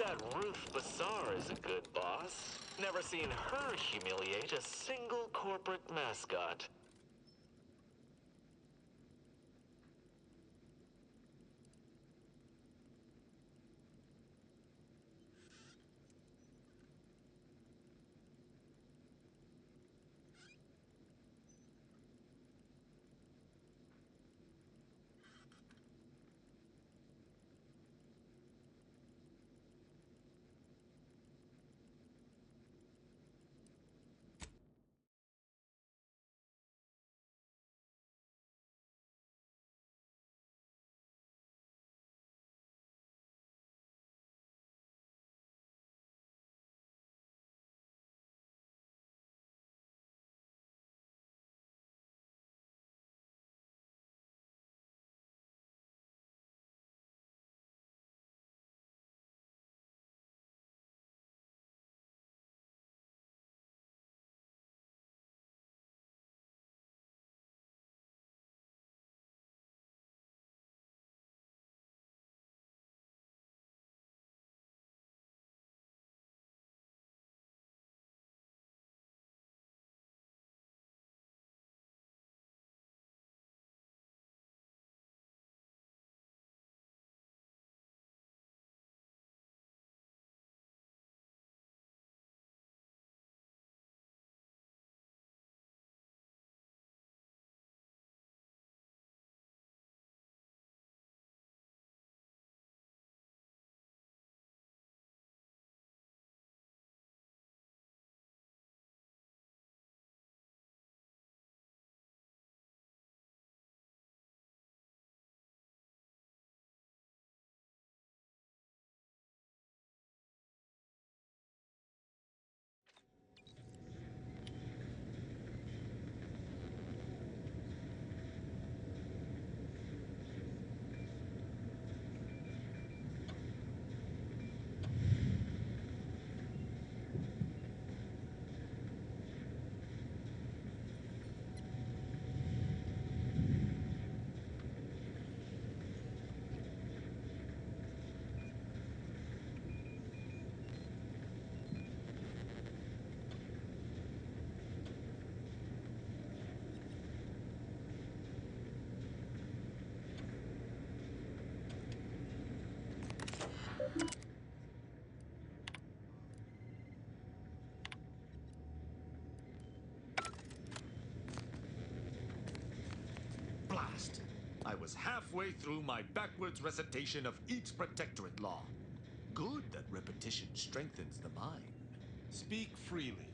That Ruth Bassar is a good boss. Never seen her humiliate a single corporate mascot. Blast! I was halfway through my backwards recitation of each protectorate law. Good that repetition strengthens the mind. Speak freely.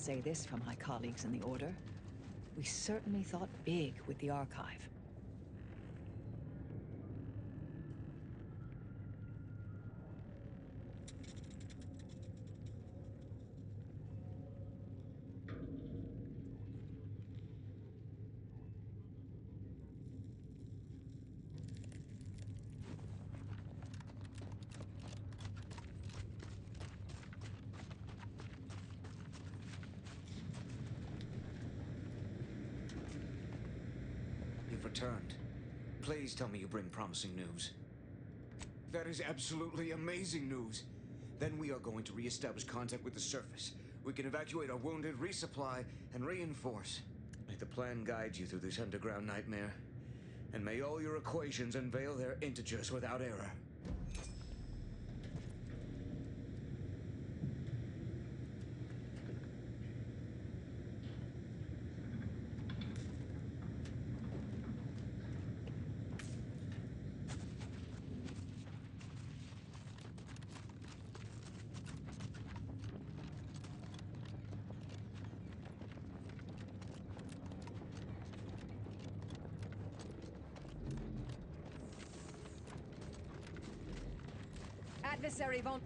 say this for my colleagues in the Order. We certainly thought big with the Archive. You've returned. Please tell me you bring promising news. That is absolutely amazing news. Then we are going to re-establish contact with the surface. We can evacuate our wounded, resupply, and reinforce. May the plan guide you through this underground nightmare. And may all your equations unveil their integers without error. Adversary won't...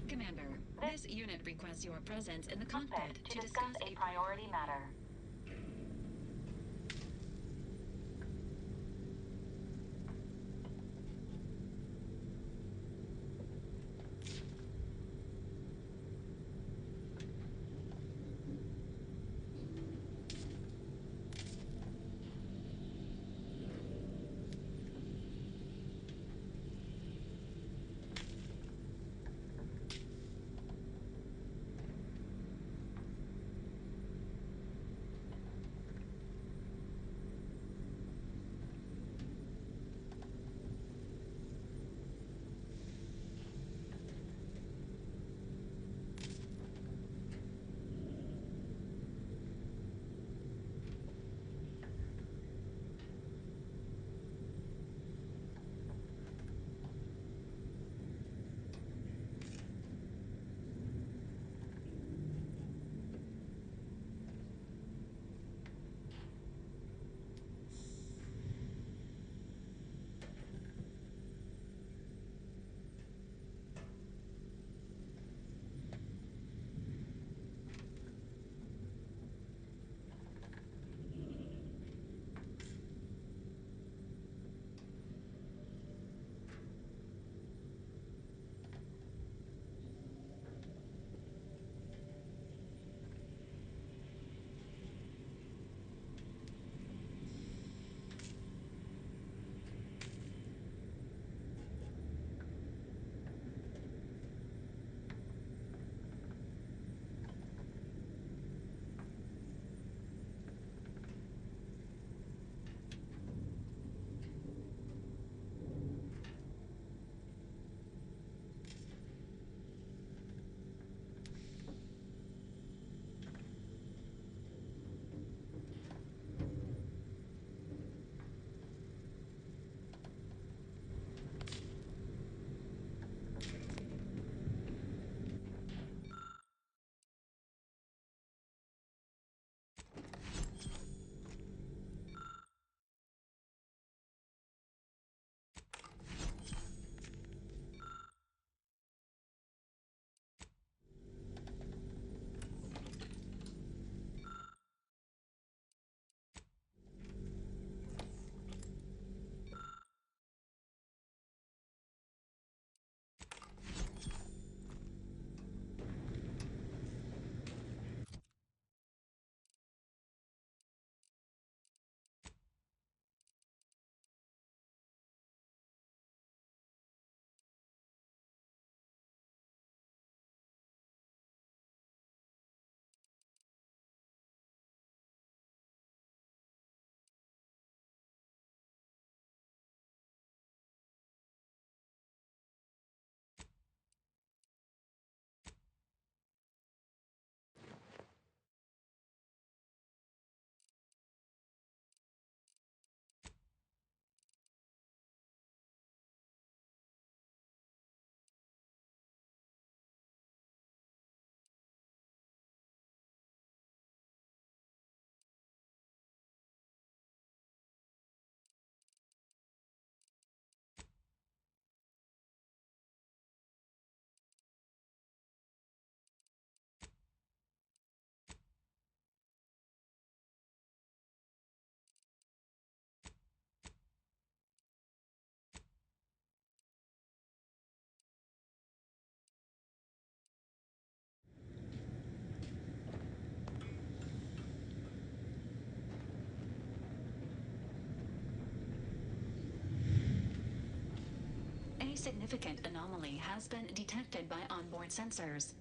Commander, this unit requests your presence in the cockpit to discuss a priority matter. significant anomaly has been detected by onboard sensors.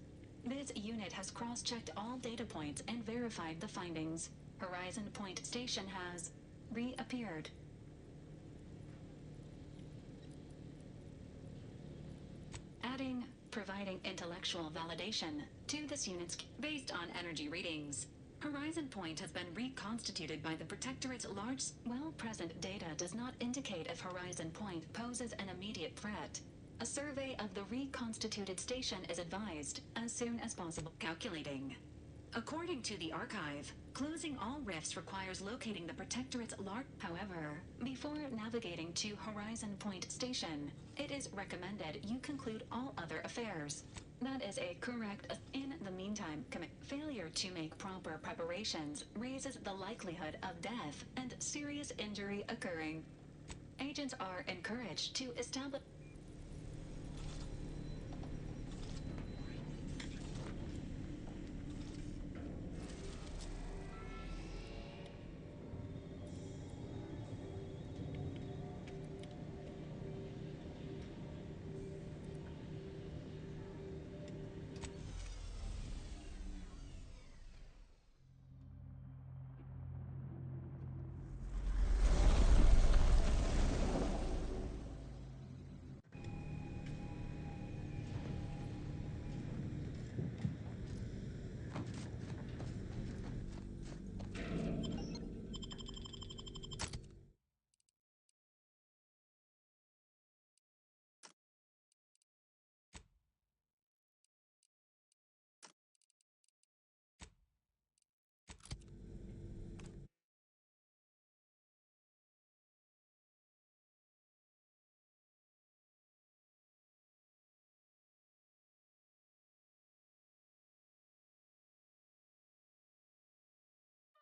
This unit has cross-checked all data points and verified the findings. Horizon Point Station has reappeared. Providing intellectual validation to this unit's based on energy readings. Horizon Point has been reconstituted by the Protectorate's large, present data does not indicate if Horizon Point poses an immediate threat. A survey of the reconstituted station is advised as soon as possible. Calculating. According to the archive, closing all rifts requires locating the Protectorate's large. However, before navigating to Horizon Point Station, it is recommended you conclude all other affairs. That is a correct. In the meantime, failure to make proper preparations raises the likelihood of death and serious injury occurring. Agents are encouraged to establish.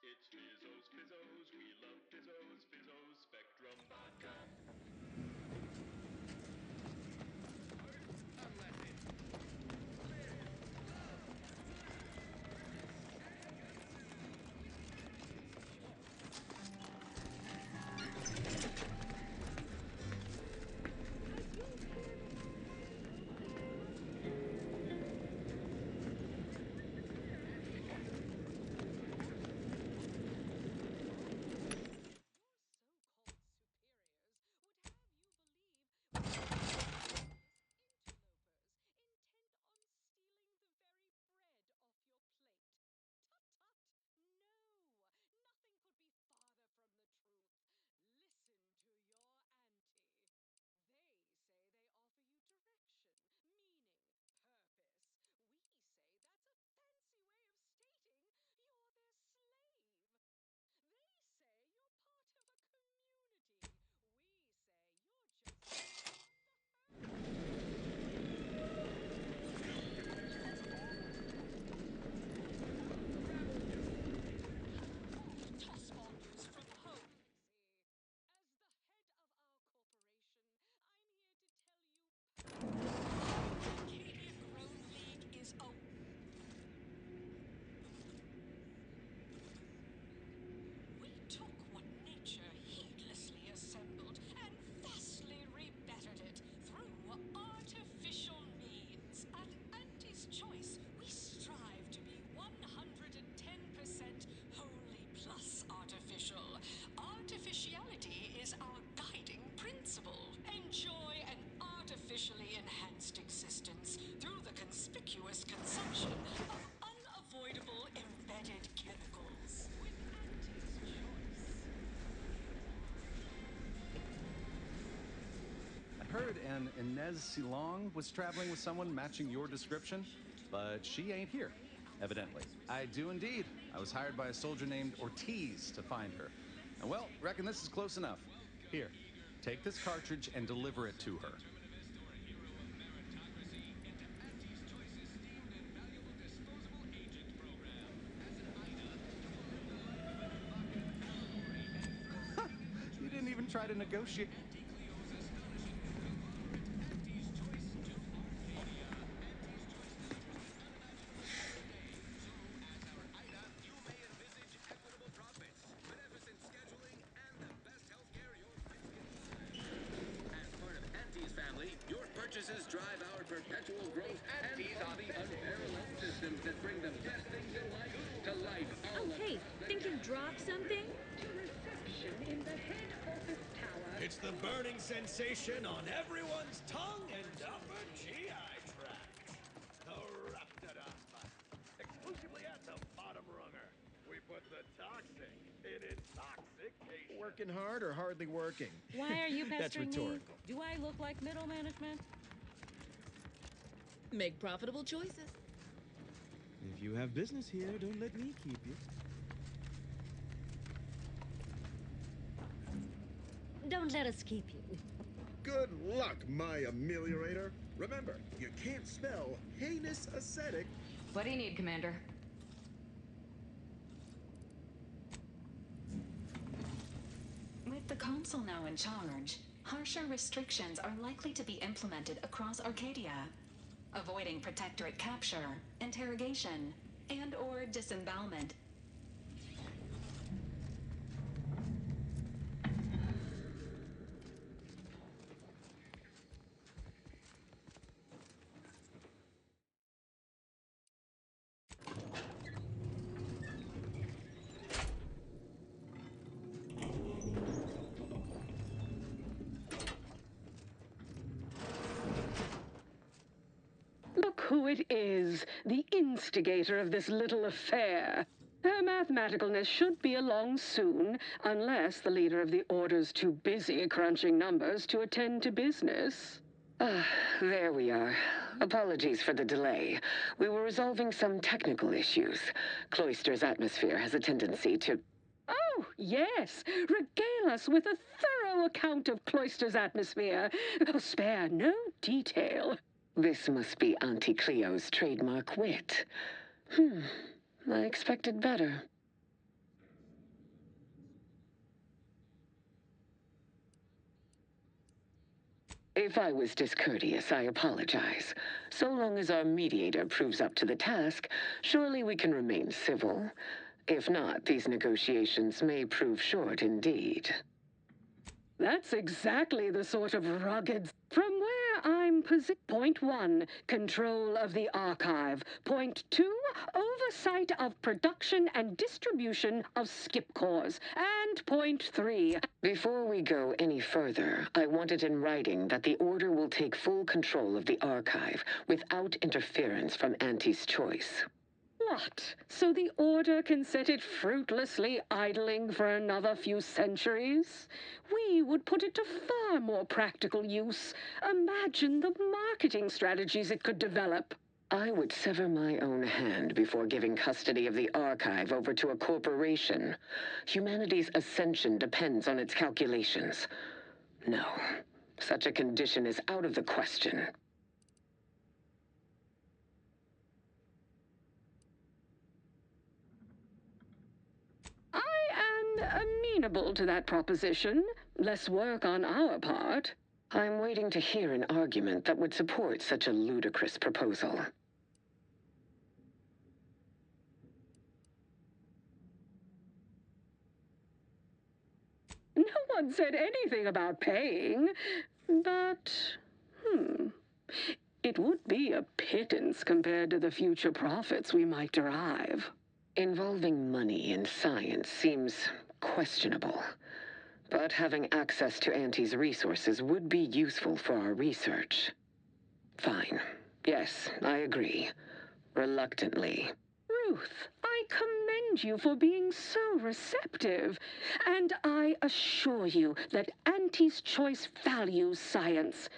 It's Fizzos, Fizzos, we love Fizzos, Fizzos, Spectrum Vodka. Artificiality is our guiding principle. Enjoy an artificially enhanced existence through the conspicuous consumption of unavoidable embedded chemicals. With Auntie's choice. I heard an Inez Silong was traveling with someone matching your description, but she ain't here, evidently. I do indeed. I was hired by a soldier named Ortiz to find her. And well, reckon this is close enough. Here, take this cartridge and deliver it to her. You didn't even try to negotiate. Your purchases drive our perpetual growth, and these are the unparalleled systems that bring the best things in life to life. Oh, hey, think you dropped something? To reception in the head office tower. It's the burning sensation on everyone's tongue and upper GI tract. The Raptidum. Exclusively at the bottom runger. We put the toxic in intoxication. Working hard or hardly working? Why are you That's pestering me? rhetorical. Do I look like middle management? Make profitable choices. If you have business here, don't let me keep you. Don't let us keep you. Good luck, my ameliorator. Remember, you can't spell heinous ascetic. What do you need, Commander? With the Consul now in charge, harsher restrictions are likely to be implemented across Arcadia, avoiding Protectorate capture, interrogation, and/or disembowelment. Look who it is, the instigator of this little affair. Her mathematicalness should be along soon, unless the leader of the Order's too busy crunching numbers to attend to business. There we are. Apologies for the delay. We were resolving some technical issues. Cloister's atmosphere has a tendency to... Oh, yes. Regale us with a thorough account of Cloister's atmosphere. Spare no detail. This must be Auntie Cleo's trademark wit. I expected better. If I was discourteous, I apologize. So long as our mediator proves up to the task, surely we can remain civil. If not, these negotiations may prove short indeed. That's exactly the sort of rugged... From where I'm Point 1, control of the archive. Point 2, oversight of production and distribution of skip cores. And Point 3... Before we go any further, I want it in writing that the Order will take full control of the archive without interference from Auntie's choice. What? So the Order can set it fruitlessly idling for another few centuries? We would put it to far more practical use. Imagine the marketing strategies it could develop. I would sever my own hand before giving custody of the archive over to a corporation. Humanity's ascension depends on its calculations. No, such a condition is out of the question. I am amenable to that proposition. Less work on our part. I'm waiting to hear an argument that would support such a ludicrous proposal. No one said anything about paying, but, it would be a pittance compared to the future profits we might derive. Involving money in science seems questionable, but having access to Auntie's resources would be useful for our research. Fine. Yes, I agree. Reluctantly. Ruth, I commend you for being so receptive, and I assure you that Auntie's choice values science.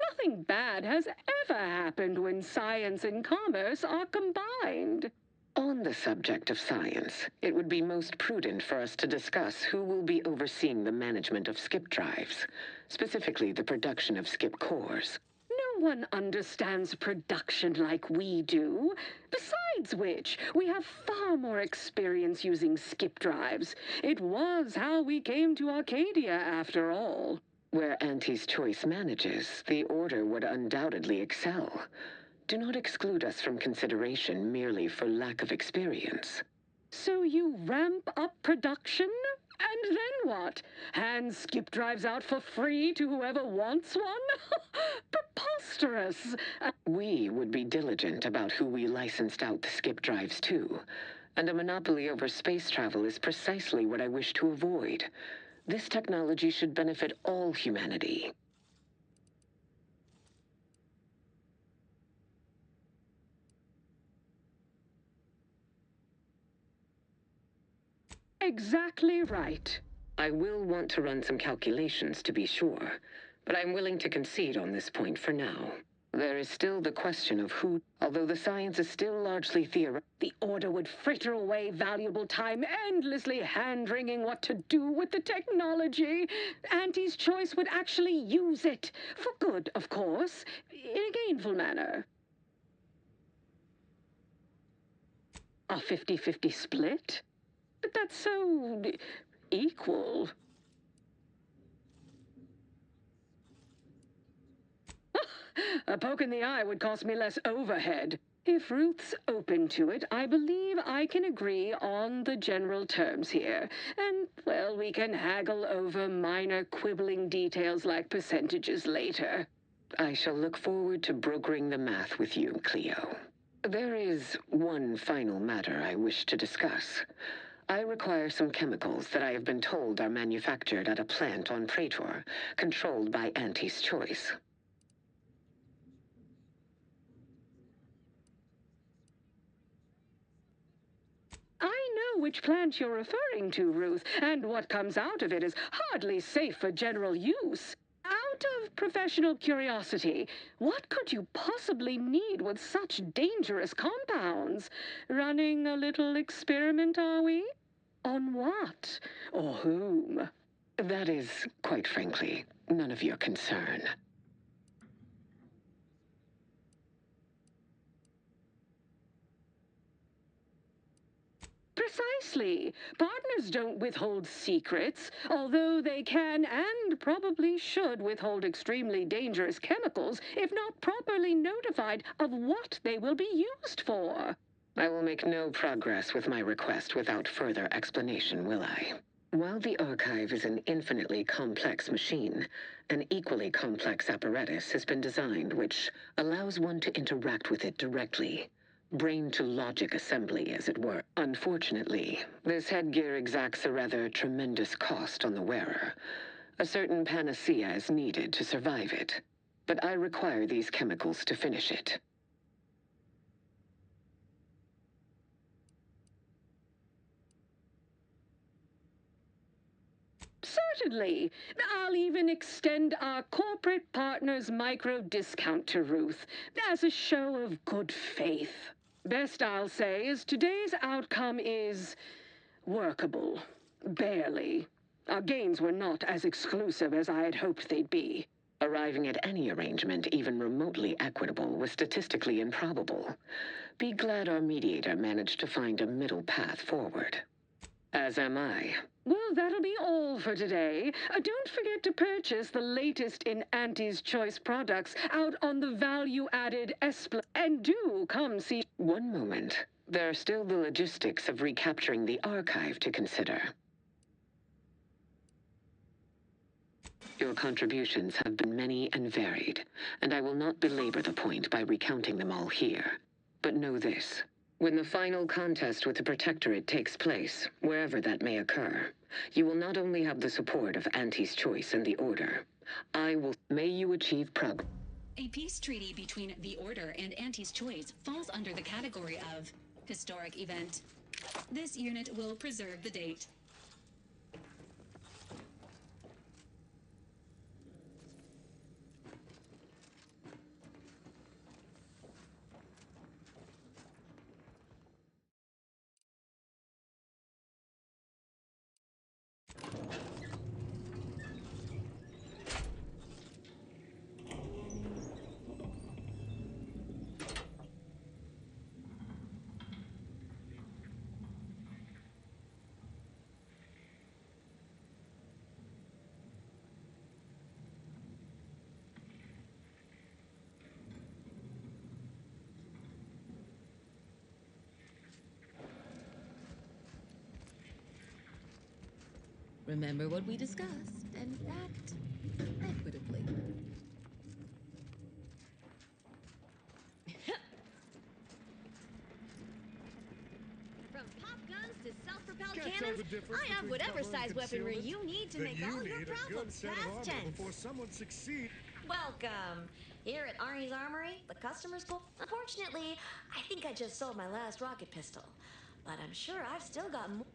Nothing bad has ever happened when science and commerce are combined. On the subject of science, it would be most prudent for us to discuss who will be overseeing the management of skip drives, specifically the production of skip cores. No one understands production like we do. Besides which, we have far more experience using skip drives. It was how we came to Arcadia, after all. Where Auntie's choice manages, the Order would undoubtedly excel. Do not exclude us from consideration merely for lack of experience. So you ramp up production? And then what? Hand skip drives out for free to whoever wants one? Preposterous! We would be diligent about who we licensed out the skip drives to. And a monopoly over space travel is precisely what I wish to avoid. This technology should benefit all humanity. Exactly right. I will want to run some calculations to be sure, but I'm willing to concede on this point for now. There is still the question of who, although the science is still largely theoretical, the Order would fritter away valuable time endlessly hand-wringing what to do with the technology. Auntie's Choice would actually use it, for good, of course, in a gainful manner. A 50-50 split? But that's so equal. A poke in the eye would cost me less overhead. If Ruth's open to it, I believe I can agree on the general terms here. And, well, we can haggle over minor quibbling details like percentages later. I shall look forward to brokering the math with you, Cleo. There is one final matter I wish to discuss. I require some chemicals that I have been told are manufactured at a plant on Praetor, controlled by Auntie's Choice. I know which plant you're referring to, Ruth, and what comes out of it is hardly safe for general use. Out of professional curiosity, what could you possibly need with such dangerous compounds? Running a little experiment, are we? On what? Or whom? That is, quite frankly, none of your concern. Precisely. Partners don't withhold secrets, although they can and probably should withhold extremely dangerous chemicals if not properly notified of what they will be used for. I will make no progress with my request without further explanation, will I? While the Archive is an infinitely complex machine, an equally complex apparatus has been designed which allows one to interact with it directly. Brain-to-logic assembly, as it were. Unfortunately, this headgear exacts a rather tremendous cost on the wearer. A certain panacea is needed to survive it, but I require these chemicals to finish it. Certainly. I'll even extend our corporate partner's micro-discount to Ruth, as a show of good faith. Best I'll say is today's outcome is workable. Barely. Our gains were not as exclusive as I had hoped they'd be. Arriving at any arrangement even remotely equitable was statistically improbable. Be glad our mediator managed to find a middle path forward. As am I. Well, that'll be all for today. Don't forget to purchase the latest in Auntie's Choice products out on the value-added Espla. And do come see... One moment. There are still the logistics of recapturing the Archive to consider. Your contributions have been many and varied, and I will not belabor the point by recounting them all here. But know this. When the final contest with the Protectorate takes place, wherever that may occur, you will not only have the support of Auntie's Choice and the Order. May you achieve progress. A peace treaty between the Order and Auntie's Choice falls under the category of historic event. This unit will preserve the date. Remember what we discussed and act equitably. From pop guns to self-propelled Can't tell cannons, the difference I have between whatever cover and size weaponry concealment. you need to Then make you all your need a good problems set of past armor tense. before someone succeeds. Welcome. Here at Arnie's Armory, the customers go. Unfortunately, I think I just sold my last rocket pistol, but I'm sure I've still got more.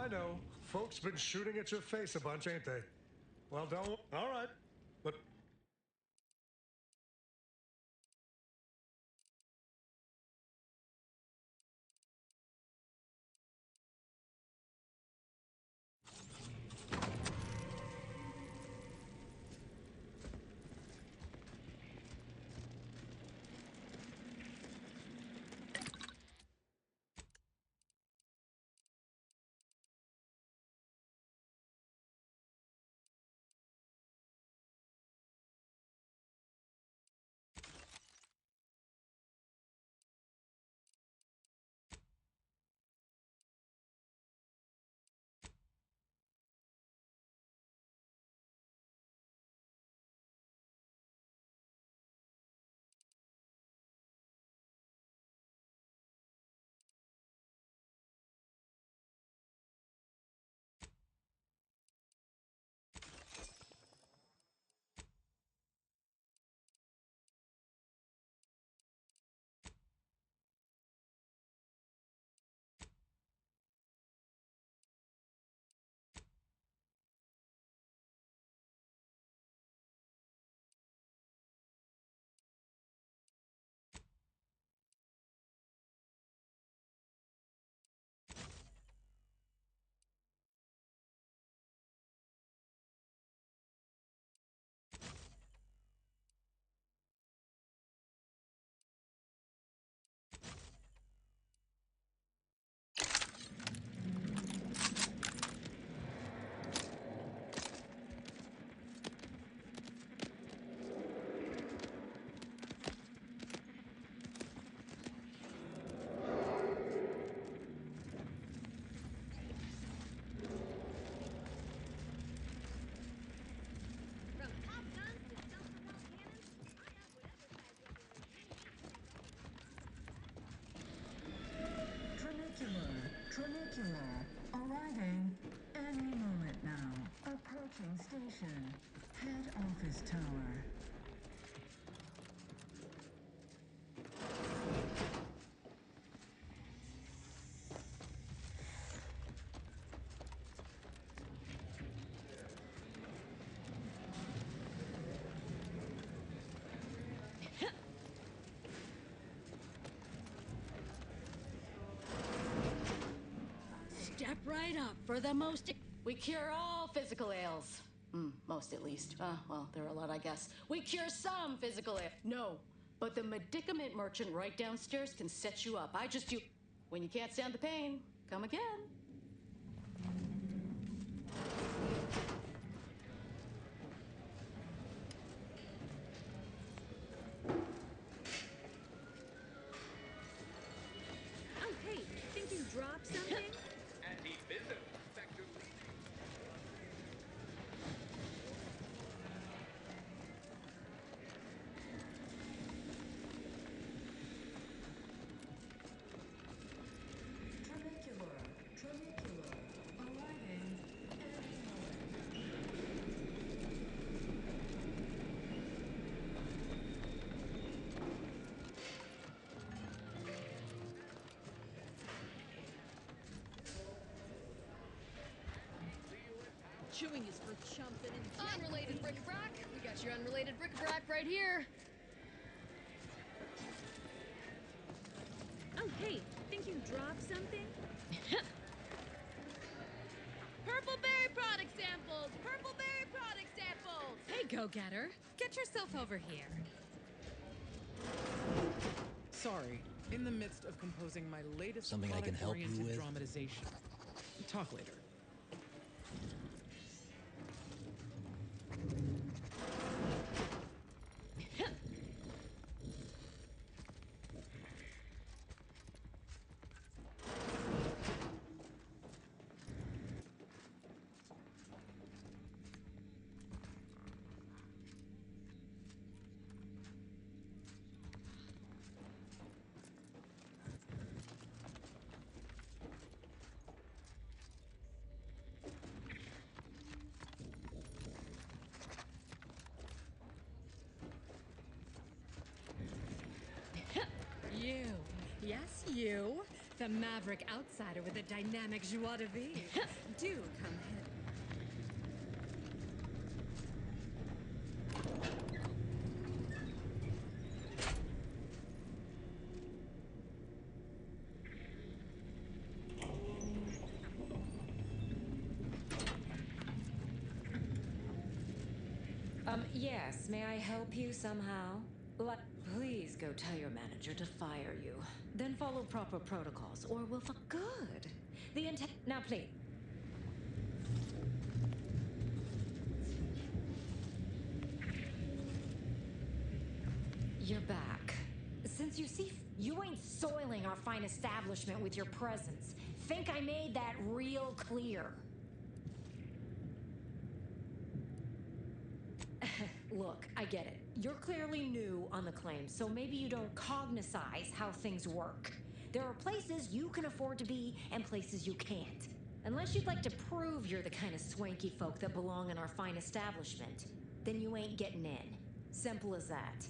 I know. Folks been shooting at your face a bunch, ain't they? Well, don't. All right. But Trinicular, arriving any moment now. Approaching station. Head office tower. right up for the most. We cure all physical ails. Most at least. Well, there are a lot, I guess. We cure some physical ails. No, but the medicament merchant right downstairs can set you up. When you can't stand the pain, come again. Oh, hey, think you dropped something? Anti-Bizzo, Spectre leading. Tramicular, arriving any moment. Chewing is for chumping and unrelated bric-a-brac. We got your unrelated bric-a-brac right here. Oh, hey, think you dropped something? Purple berry product samples! Purple berry product samples! Hey, go-getter. Get yourself over here. Sorry, in the midst of composing my latest Something I can help you product-oriented with? dramatization. Talk later. You. Yes, you. The maverick outsider with a dynamic joie de vivre. Do come hit. Yes, may I help you somehow? Please go tell your manager to fire you. Then follow proper protocols, or we'll good. Now, please. You're back. Since you see, you ain't soiling our fine establishment with your presence. Think I made that real clear. Look, I get it. You're clearly new on the claim, so maybe you don't cognitize how things work. There are places you can afford to be and places you can't. Unless you'd like to prove you're the kind of swanky folk that belong in our fine establishment, then you ain't getting in. Simple as that.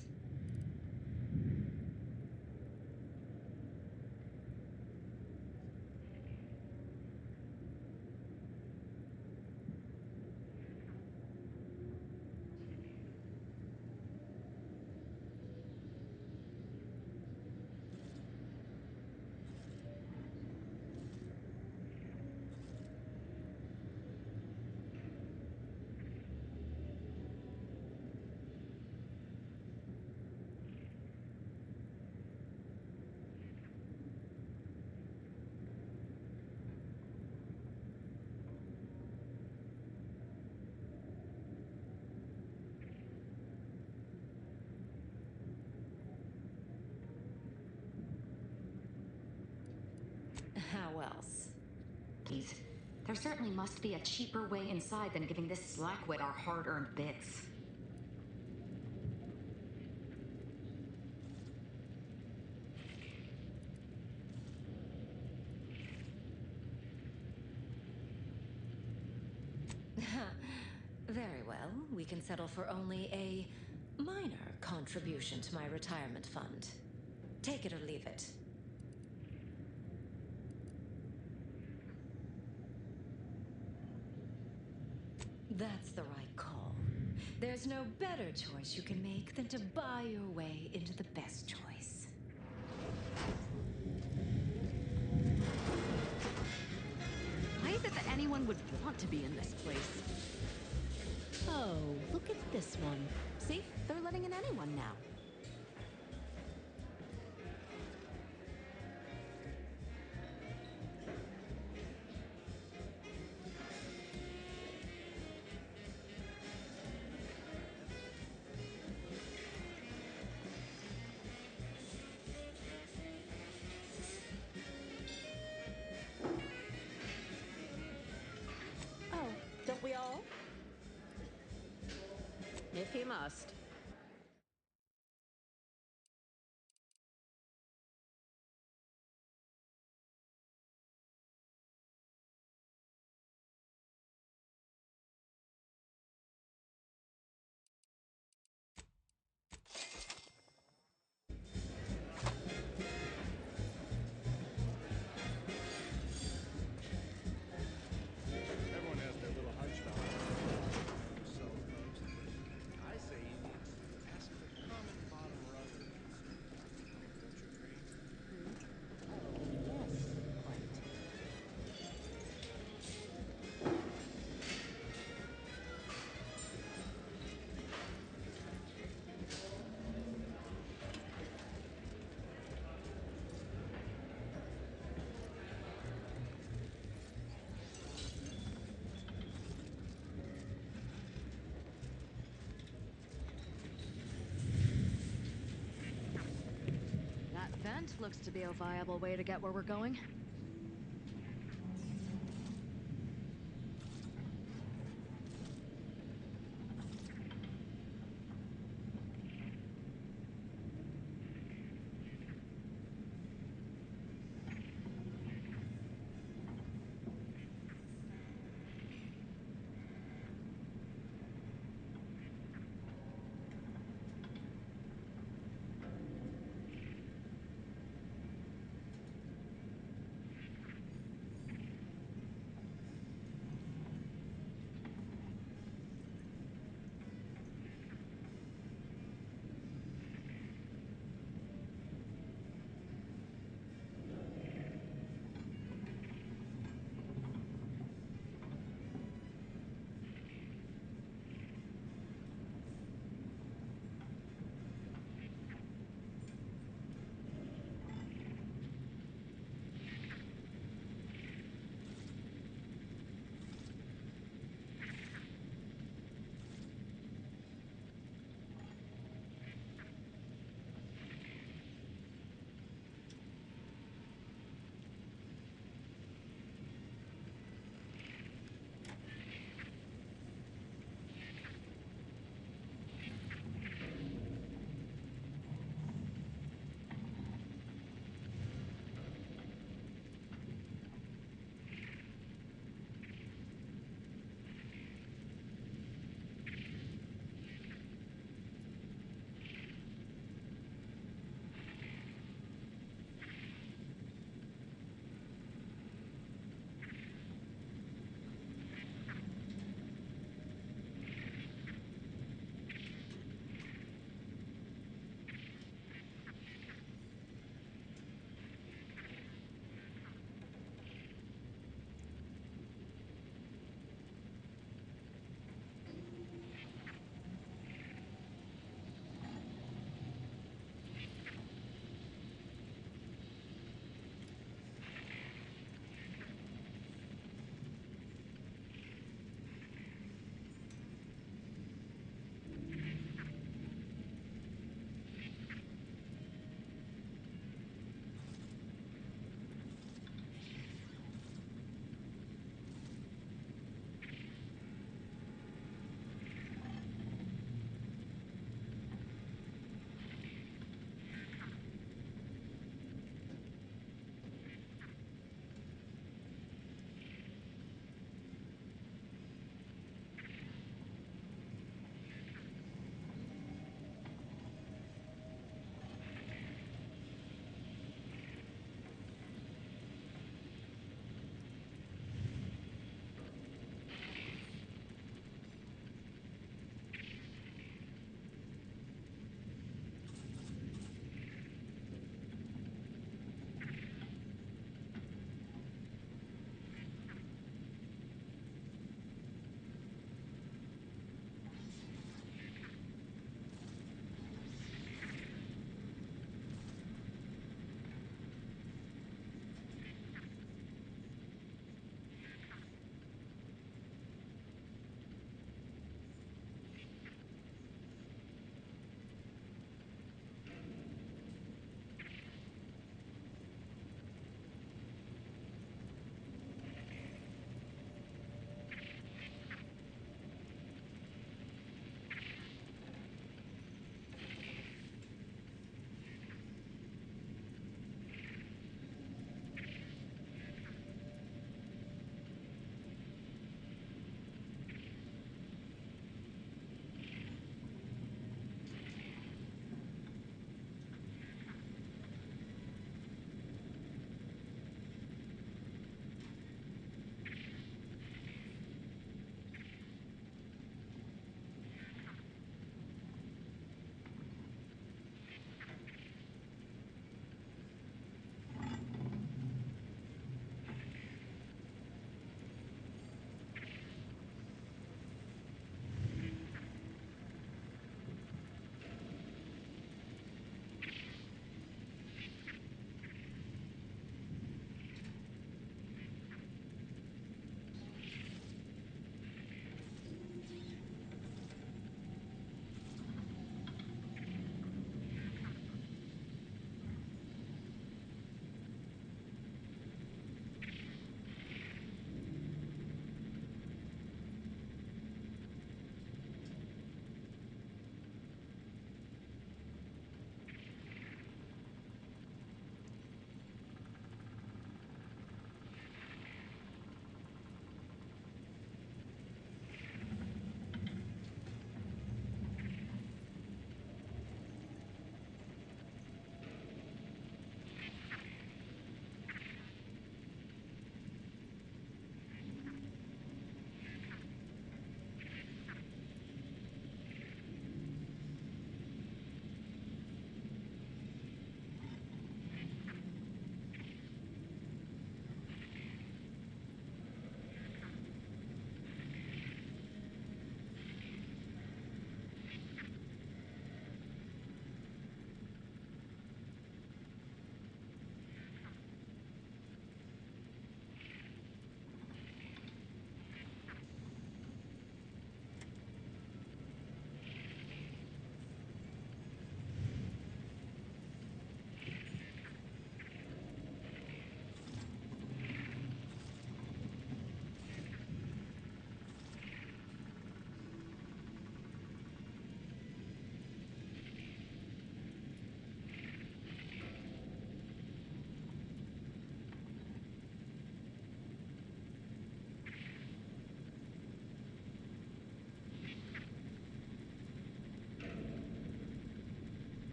How else? There certainly must be a cheaper way inside than giving this slackwit our hard-earned bits. Very well. We can settle for only a minor contribution to my retirement fund. Take it or leave it. That's the right call. There's no better choice you can make than to buy your way into the best choice. Why is it that anyone would want to be in this place? Oh, look at this one. See? They're letting in anyone now. Oh, don't we all? If he must. Everyone has their little hunch about yourself, folks. I say you need to ask the common bottom runner. Don't you agree? Yes, quite. That vent looks to be a viable way to get where we're going.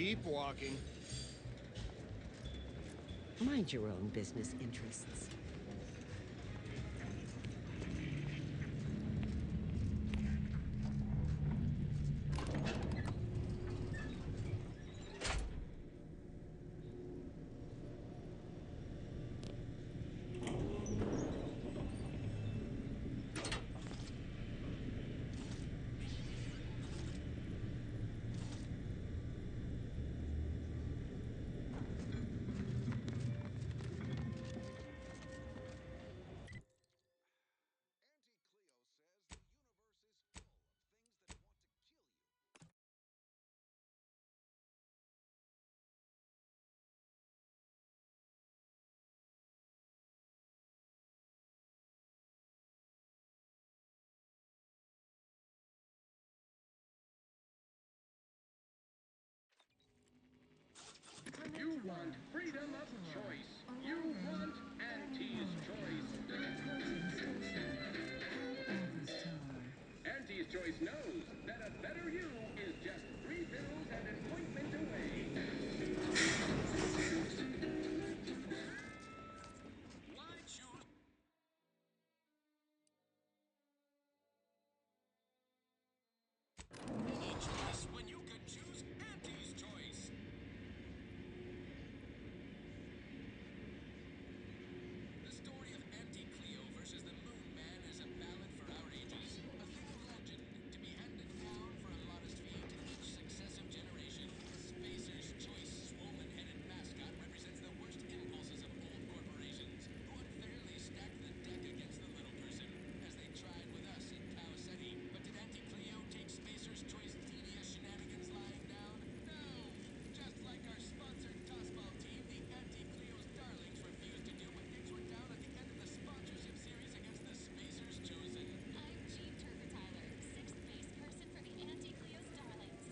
Keep walking. Mind your own business interests. You want freedom of choice. You want Auntie's choice. Auntie's choice knows that a better you is just 3 pills and an ointment away. Why choose? Any choice when you could choose Auntie's choice. The story of Auntie Cleo versus the Moon Man is a ballad for our ages. A thing of legend to be handed down for a modest fee to each successive generation. Spacer's Choice swollen-headed mascot represents the worst impulses of old corporations who unfairly stacked the deck against the little person, as they tried with us in Cow City. But did Auntie Cleo take Spacer's Choice tedious shenanigans lying down? No! Just like our sponsored tossball team, the Auntie Cleo's darlings refused to do what things were down at the end of the sponsorship series against the Spacers Chosen. I'm Jean Turner Tyler, 6th base person for the Auntie Cleo's Darlings.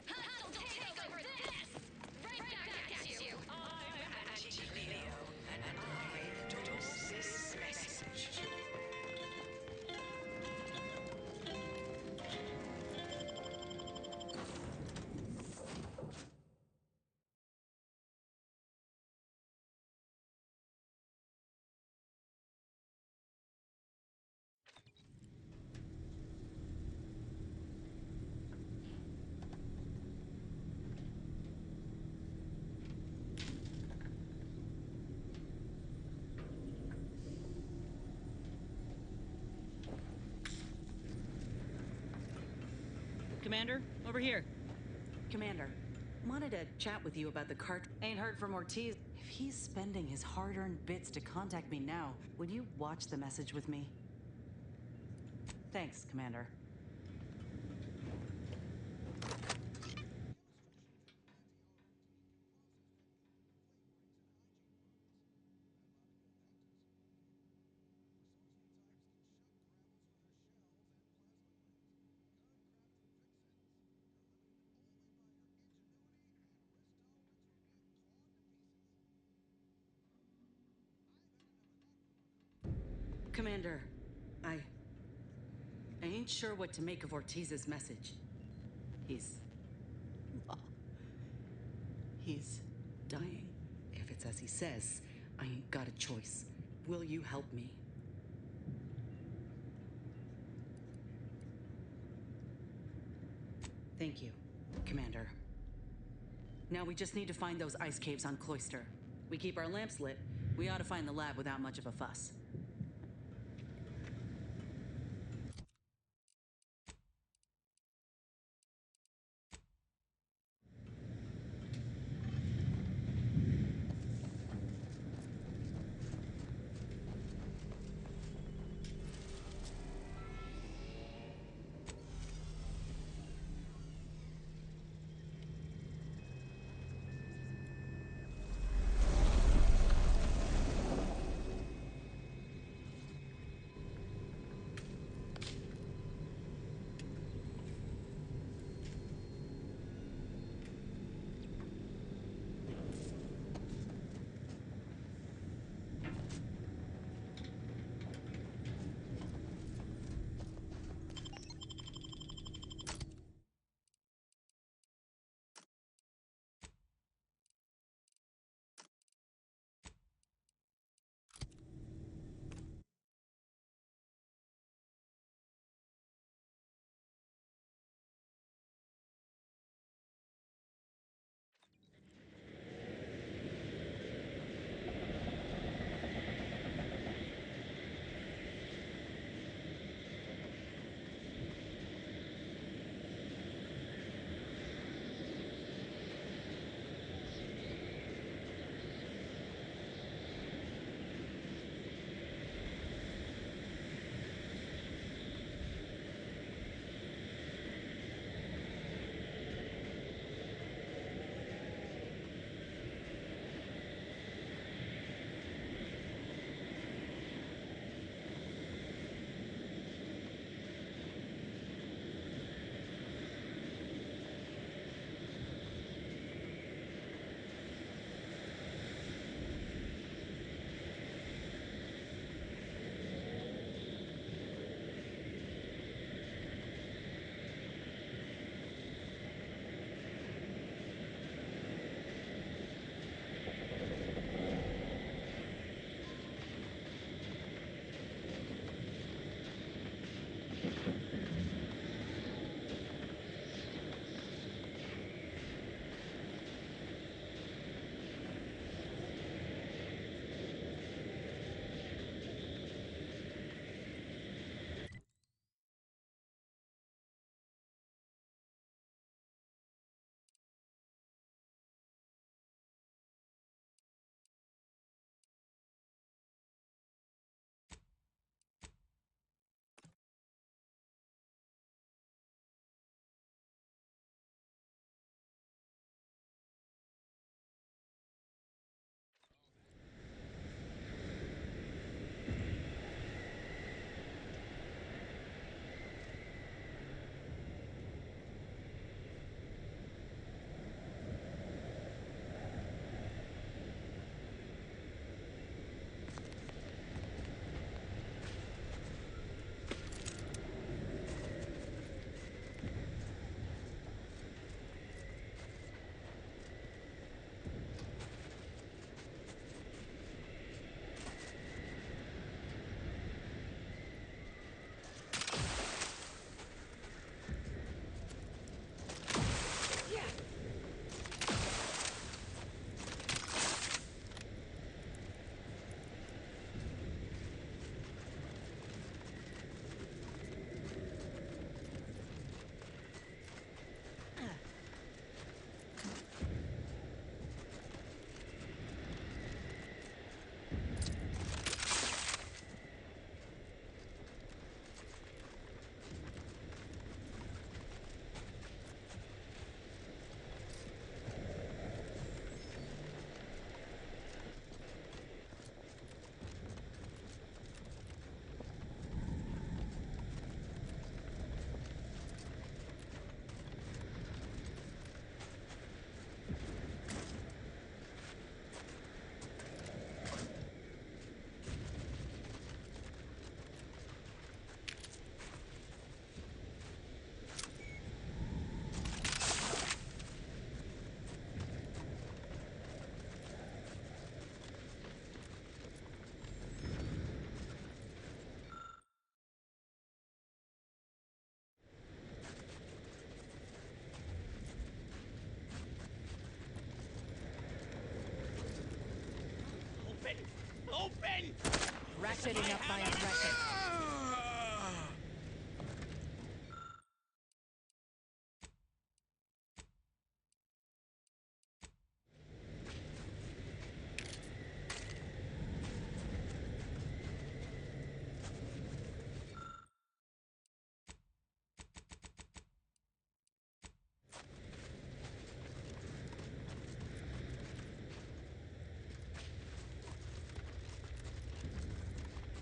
Hustle to take over this! Right back at you! I'm Auntie Cleo, and I endorse this message. Commander, over here. Commander, wanted to chat with you about the cart. Ain't heard from Ortiz. If he's spending his hard-earned bits to contact me now, would you watch the message with me? Thanks, Commander. Commander, I ain't sure what to make of Ortiz's message. He's dying. If it's as he says, I ain't got a choice. Will you help me? Thank you, Commander. Now we just need to find those ice caves on Cloister. We keep our lamps lit, we ought to find the lab without much of a fuss. again! Ratcheting up by aggression.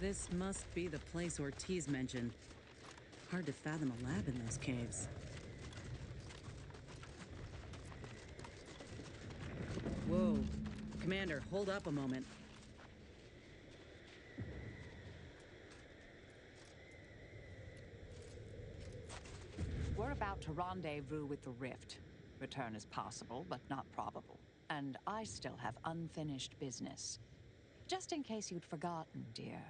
This must be the place Ortiz mentioned. Hard to fathom a lab in those caves. Whoa. Commander, hold up a moment. We're about to rendezvous with the Rift. Return is possible, but not probable. And I still have unfinished business. Just in case you'd forgotten, dear.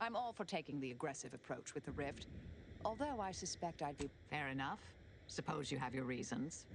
I'm all for taking the aggressive approach with the Rift. Although I suspect I'd be... Fair enough. Suppose you have your reasons.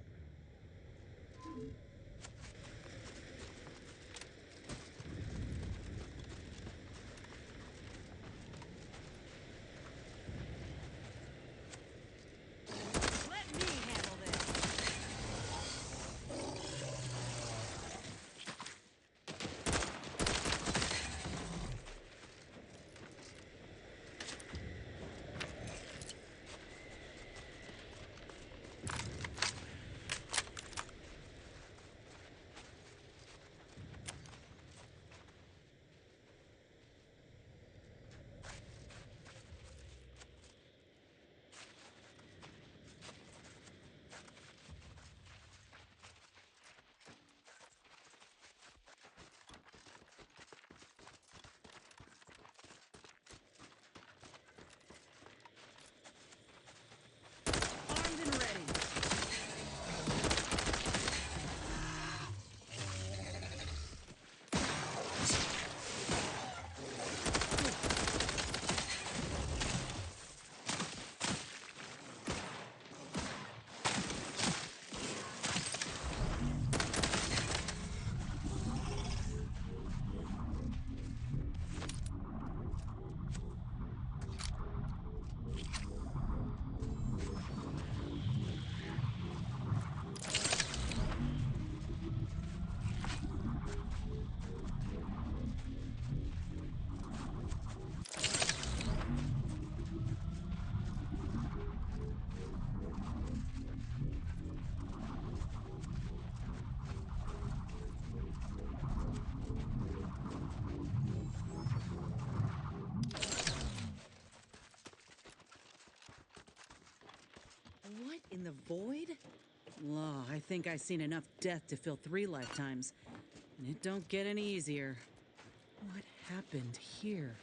What in the void? Law, I think I've seen enough death to fill 3 lifetimes. And it don't get any easier. What happened here?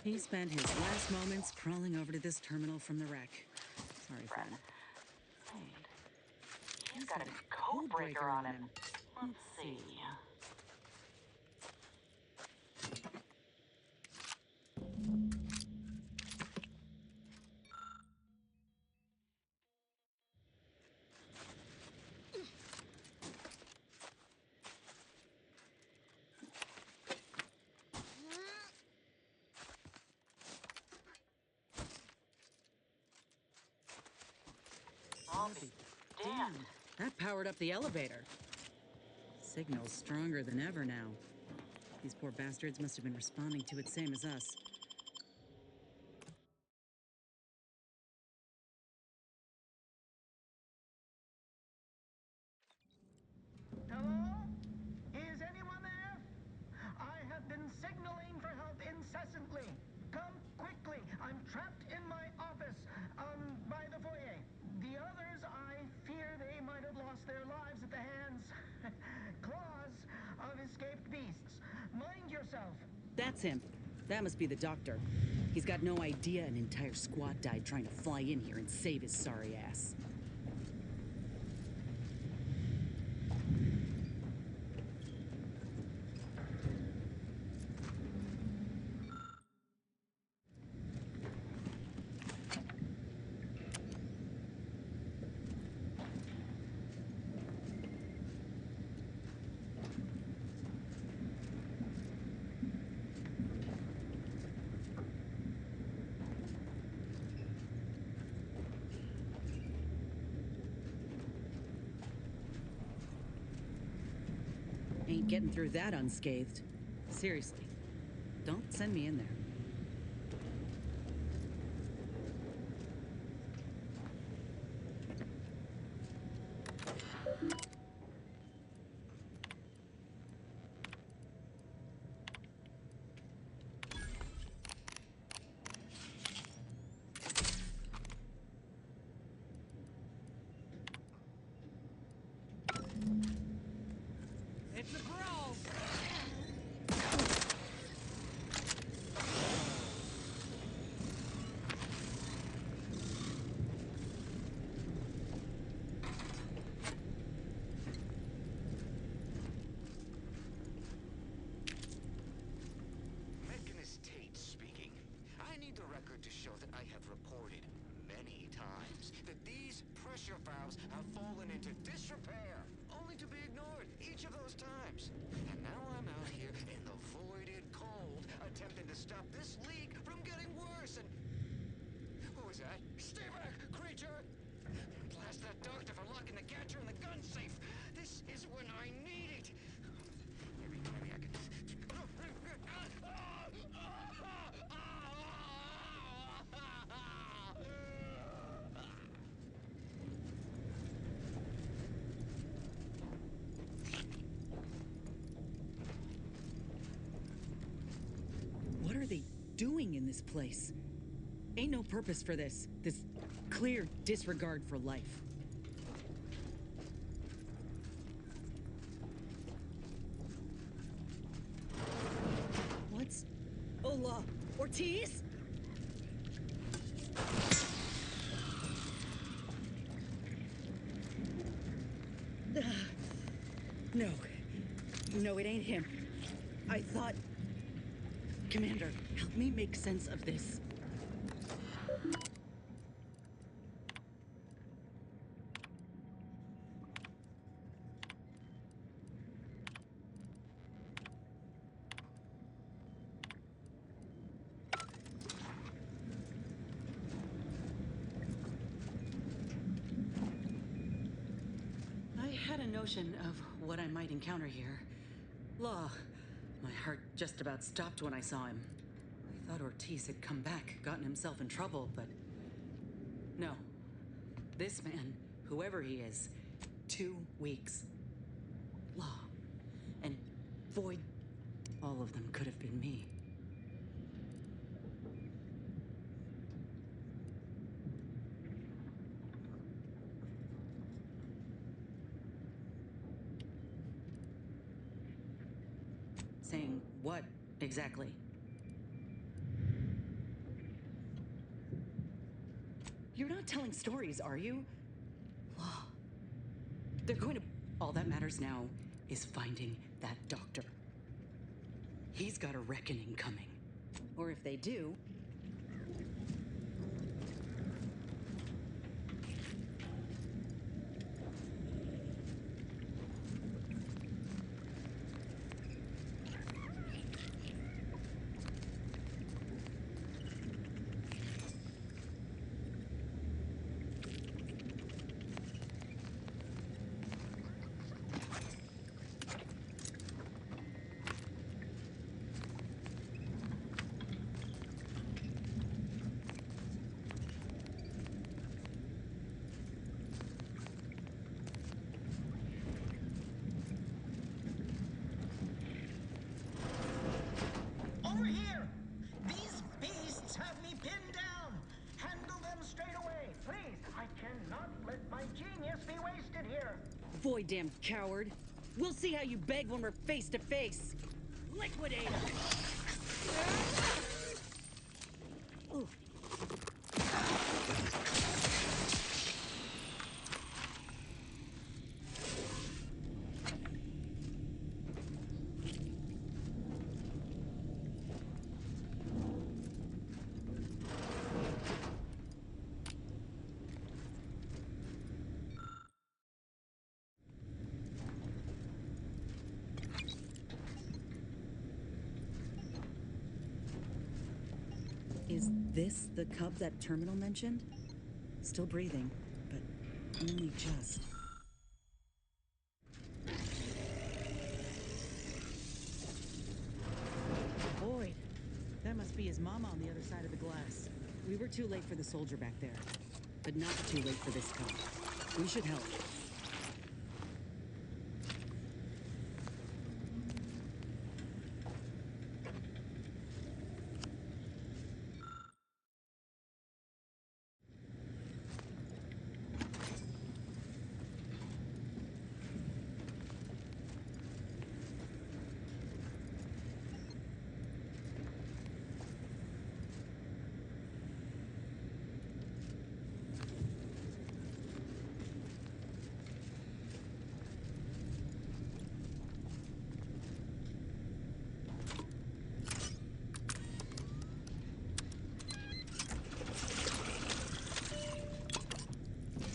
He spent his last moments crawling over to this terminal from the wreck. Sorry, friend. He's got a code breaker on him. Let's see. I'll be damned. That powered up the elevator. Signal's stronger than ever now. These poor bastards must have been responding to it same as us. Hello? Is anyone there? I have been signaling for help incessantly. Come quickly. I'm trapped in my office, by the foyer. The others, I fear they might have lost their lives at the hands, claws of escaped beasts. Mind yourself. That's him. That must be the doctor. He's got no idea an entire squad died trying to fly in here and save his sorry ass. ain't getting through that unscathed. Seriously, don't send me in there. It's a brawl! Mechanist Tate speaking. I need the record to show that I have reported many times that these pressure valves have fallen into disrepair, only to be ignored each of those times. And now I'm out here in the voided cold, attempting to stop this leak from getting worse, and... Who is that? Stay back, creature! Blast that doctor for locking the catcher in the gun safe! This is when I need it! Maybe I can... What are they doing in this place? Ain't no purpose for this. This clear disregard for life. What's... Ola Ortiz? No. No, it ain't him. I thought... Commander, help me make sense of this. I had a notion of what I might encounter here. Law. My heart just about stopped when I saw him. I thought Ortiz had come back, gotten himself in trouble, but... No. This man, whoever he is, 2 weeks. Law. And Void. All of them could have been me. Saying what, exactly? You're not telling stories, are you? Law. They're going to... All that matters now is finding that doctor. He's got a reckoning coming. Or if they do... Over here! These beasts have me pinned down! Handle them straight away, please! I cannot let my genius be wasted here! Void, damn coward. We'll see how you beg when we're face to face. Liquidator! Ooh. Is this the cub that Terminal mentioned? Still breathing, but only just. His mama on the other side of the glass. We were too late for the soldier back there, but not too late for this cop. We should help.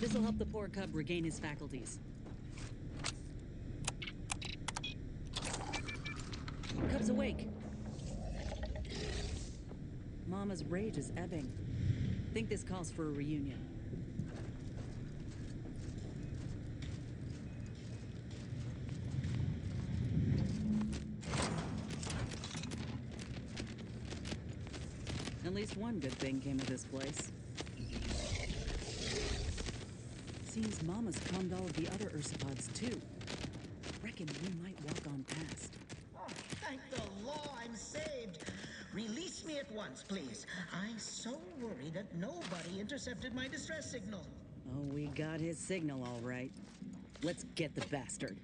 This'll help the poor cub regain his faculties. Cub's awake. Mama's rage is ebbing. Think this calls for a reunion. At least one good thing came of this place. Seems Mama's calmed all of the other Ursopods, too. Reckon we might walk on past. Oh, thank the law I'm saved. Release me at once, please. I'm so worried that nobody intercepted my distress signal. Oh, we got his signal all right. Let's get the bastard.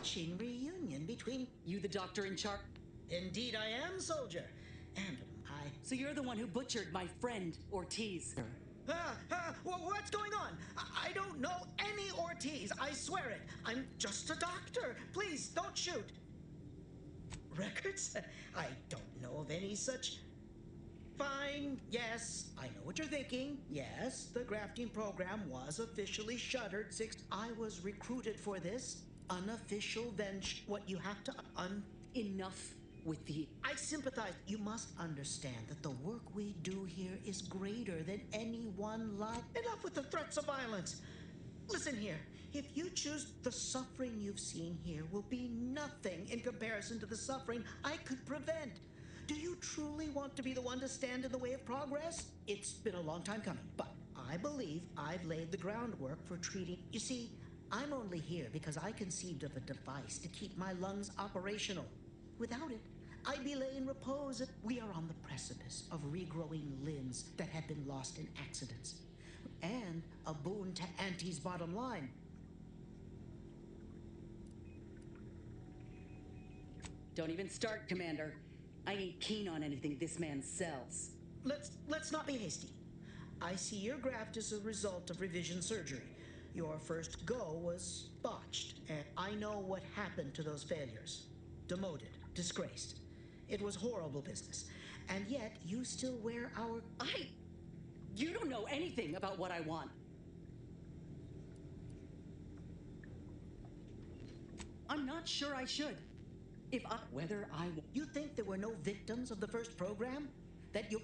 Touching reunion between... You the doctor in charge? Indeed I am, soldier. And I... So you're the one who butchered my friend, Ortiz. What's going on? I don't know any Ortiz, I swear it. I'm just a doctor. Please, don't shoot. Records? I don't know of any such... Fine, yes, I know what you're thinking. Yes, the grafting program was officially shuttered. I was recruited for this unofficial venture. What you have to Enough with the... I sympathize. You must understand that the work we do here is greater than any one lie. Enough with the threats of violence. Listen here. If you choose, the suffering you've seen here will be nothing in comparison to the suffering I could prevent. Do you truly want to be the one to stand in the way of progress? It's been a long time coming, but I believe I've laid the groundwork for treating... You see, I'm only here because I conceived of a device to keep my lungs operational. Without it, I'd be laying repose. We are on the precipice of regrowing limbs that have been lost in accidents. And a boon to Auntie's bottom line. Don't even start, Commander. I ain't keen on anything this man sells. Let's not be hasty. I see your graft is a result of revision surgery. Your first go was botched, and I know what happened to those failures. Demoted, disgraced. It was horrible business. And yet, you still wear our... You don't know anything about what I want. I'm not sure I should. Whether I... You think there were no victims of the first program?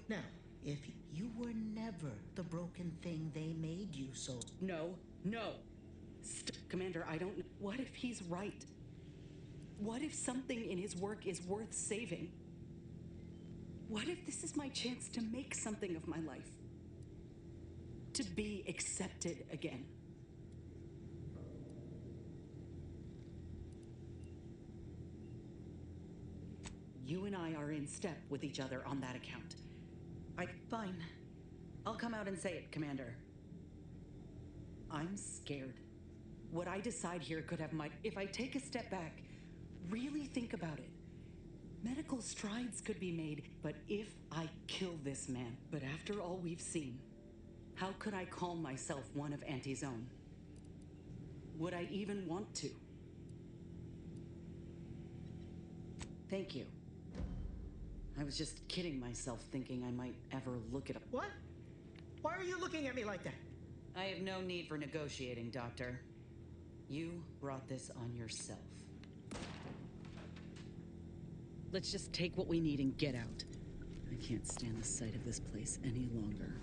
Now, if you were never the broken thing they made you so... No. Commander, I don't... What if he's right? What if something in his work is worth saving? What if this is my chance to make something of my life? To be accepted again? You and I are in step with each other on that account. Fine. I'll come out and say it, Commander. I'm scared. What I decide here could have if I take a step back, really think about it, medical strides could be made, but if I kill this man, but after all we've seen, how could I call myself one of Auntie's own? Would I even want to? Thank you. I was just kidding myself thinking I might ever look at a... What? Why are you looking at me like that? I have no need for negotiating, Doctor. You brought this on yourself. Let's just take what we need and get out. I can't stand the sight of this place any longer.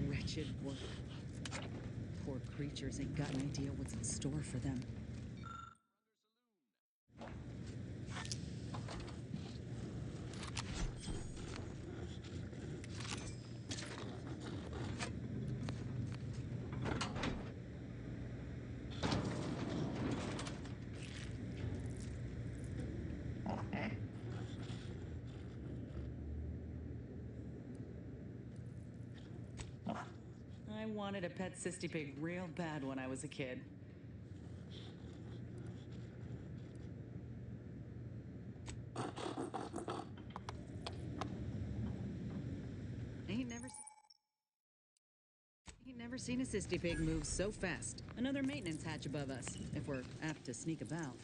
Wretched work. Poor creatures ain't got an idea what's in store for them. I wanted a pet cysty pig real bad when I was a kid. Ain't never seen a cysty pig move so fast. Another maintenance hatch above us, if we're apt to sneak about.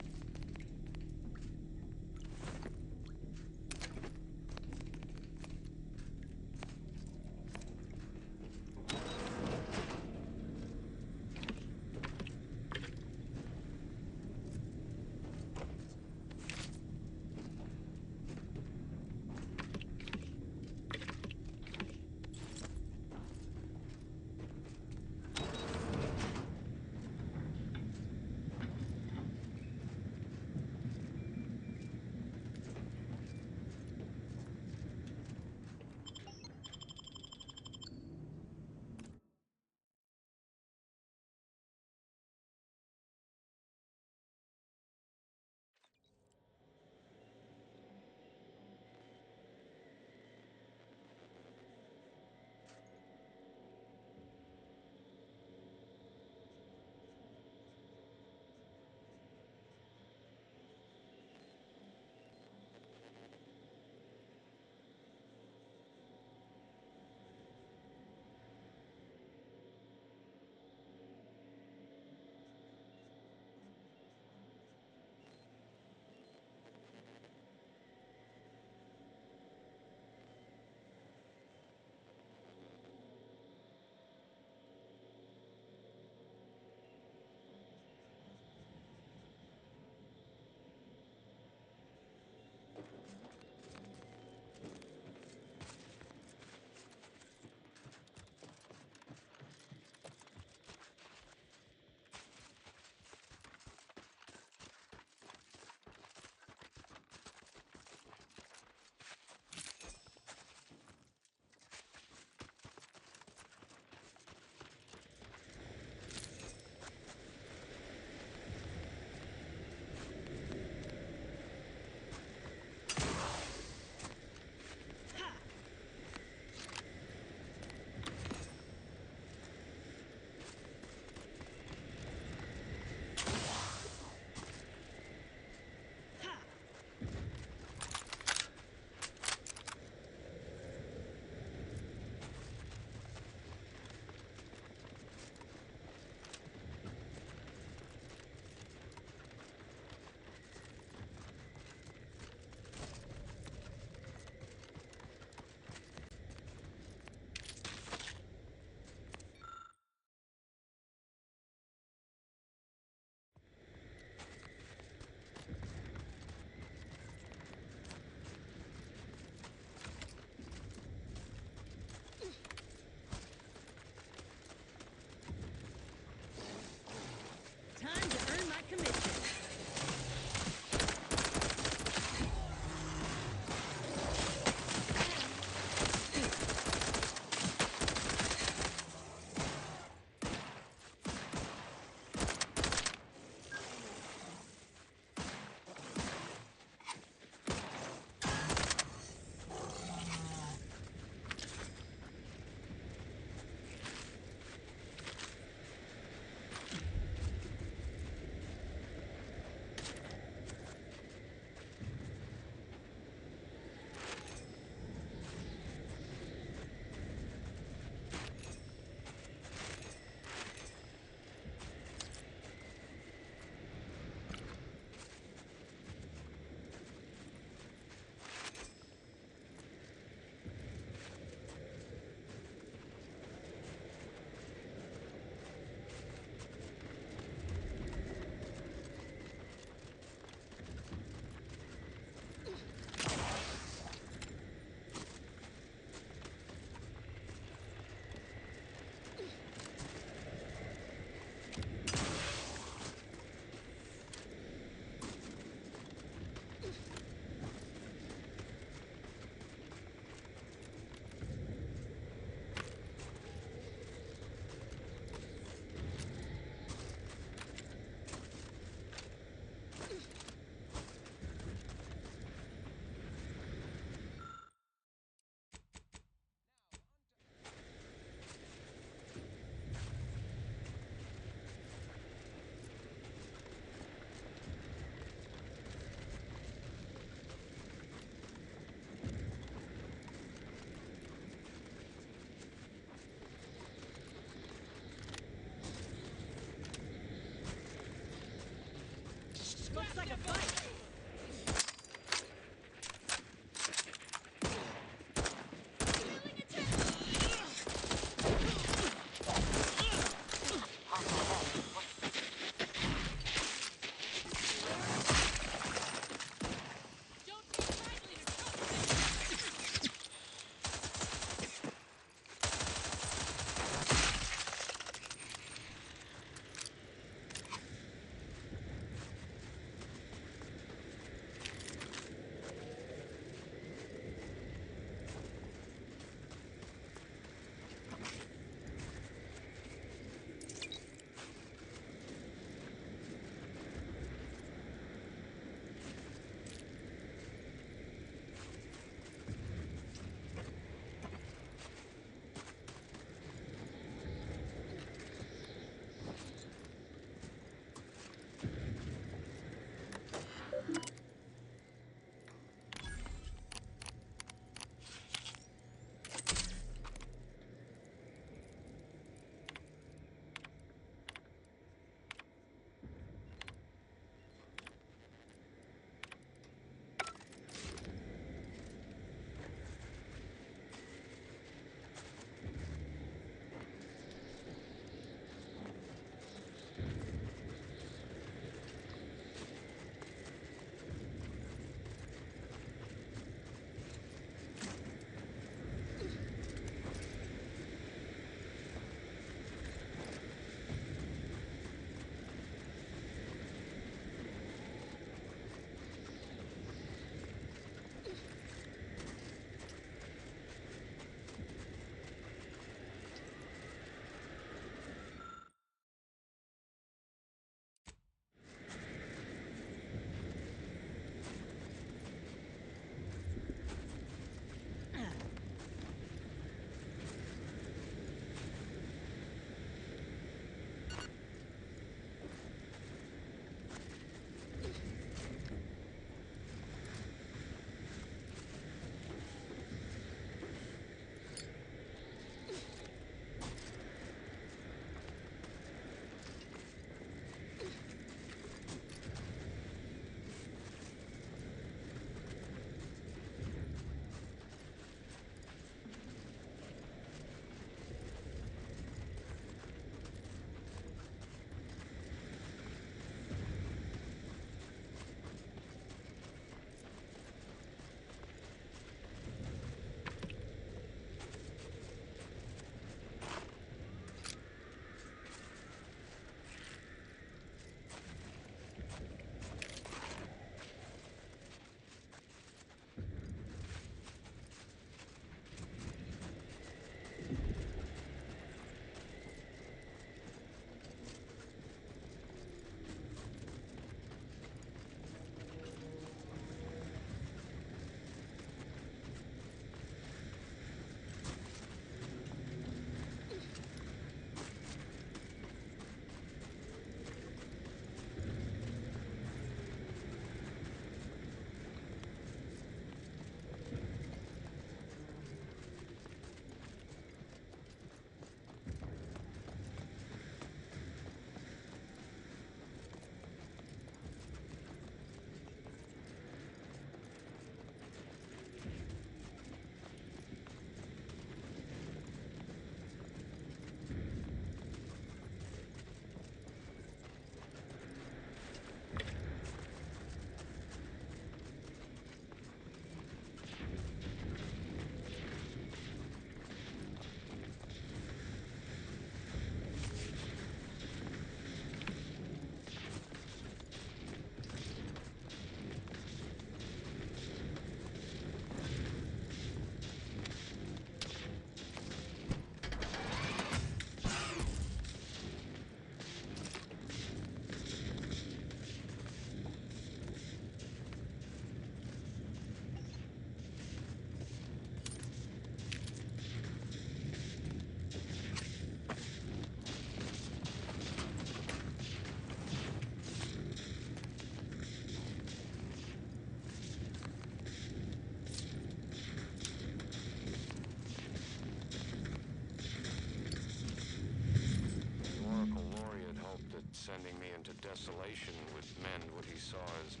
sending me into desolation would mend what he saw as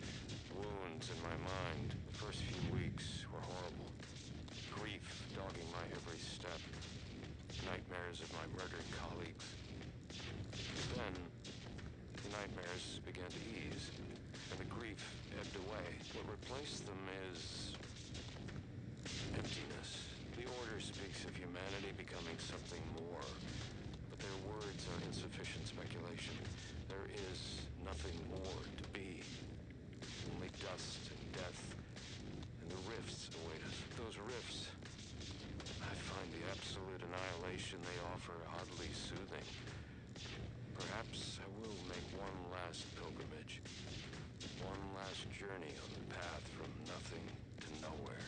wounds in my mind. The first few weeks were horrible. Grief dogging my every step. Nightmares of my murdered colleagues. Then, the nightmares began to ease, and the grief ebbed away. What replaced them is emptiness. The Order speaks of humanity becoming something more, but their words are insufficient speculation. There is nothing more to be. Only dust and death, and the rifts await us. Those rifts, I find the absolute annihilation they offer oddly soothing. Perhaps I will make one last pilgrimage. One last journey on the path from nothing to nowhere.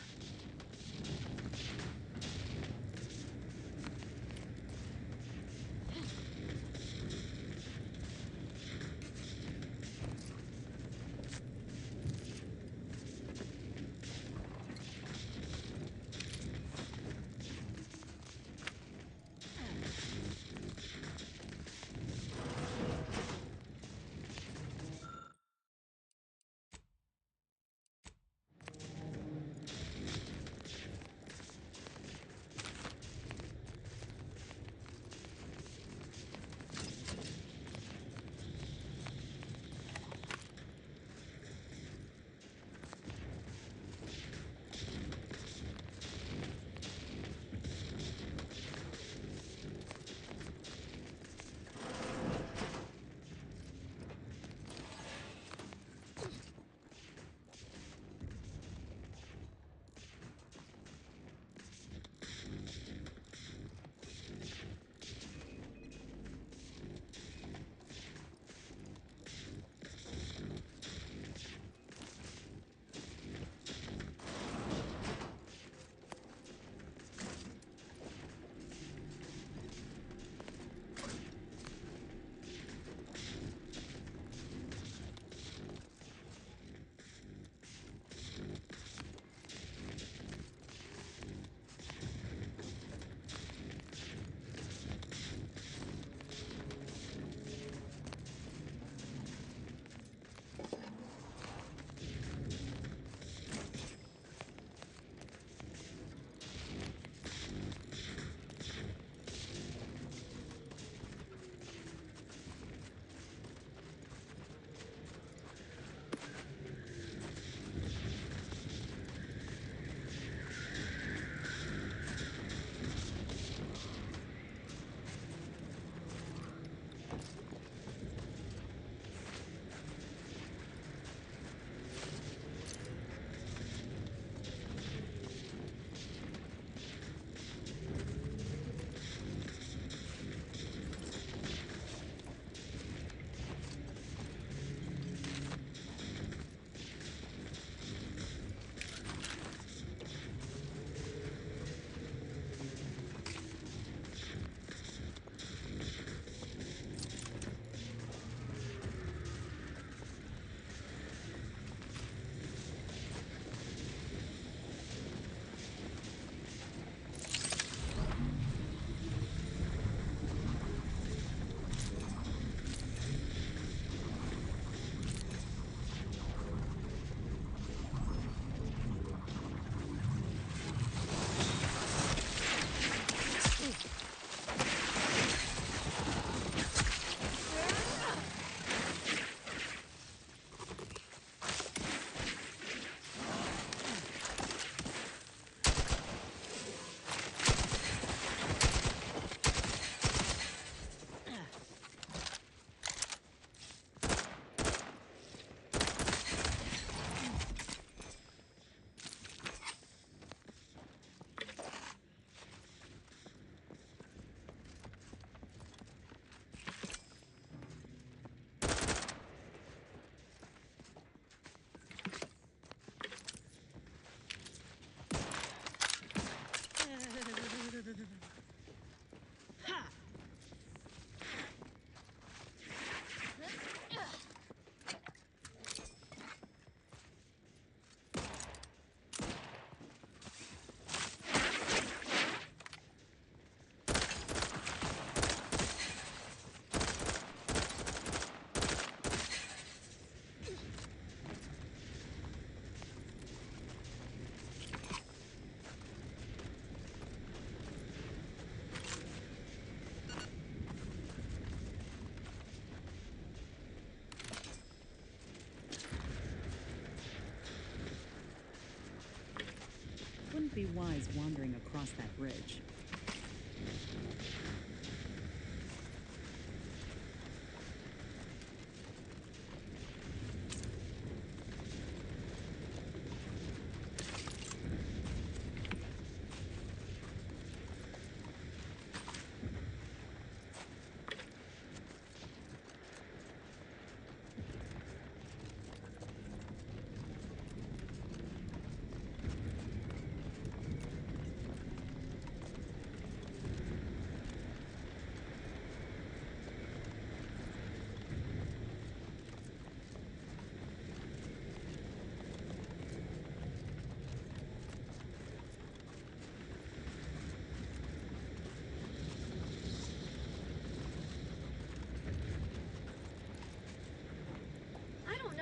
be wise wandering across that bridge.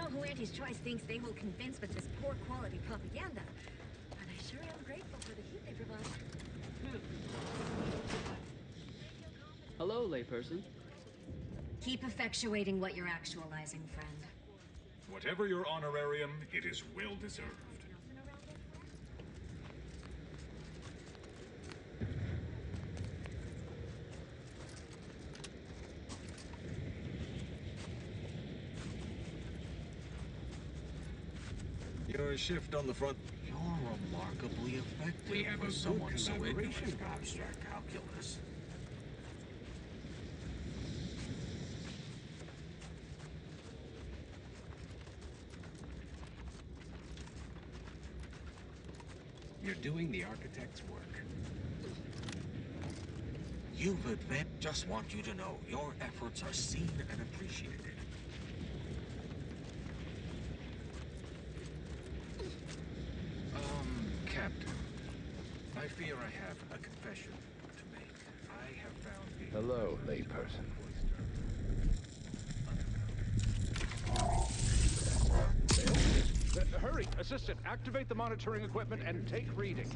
Who Auntie's Choice thinks they will convince with this poor quality propaganda. But I sure am grateful for the heat they provide. Hello, layperson. Keep effectuating what you're actualizing, friend. Whatever your honorarium, it is well deserved. Your shift on the front. You're remarkably effective. We have for a someone good so collaboration ignorant. of abstract calculus. You're doing the architect's work. You've advanced. Just want you to know your efforts are seen and appreciated. Captain, I fear I have a confession to make. I have found the... Hello, layperson. Hurry! Assistant, activate the monitoring equipment and take readings.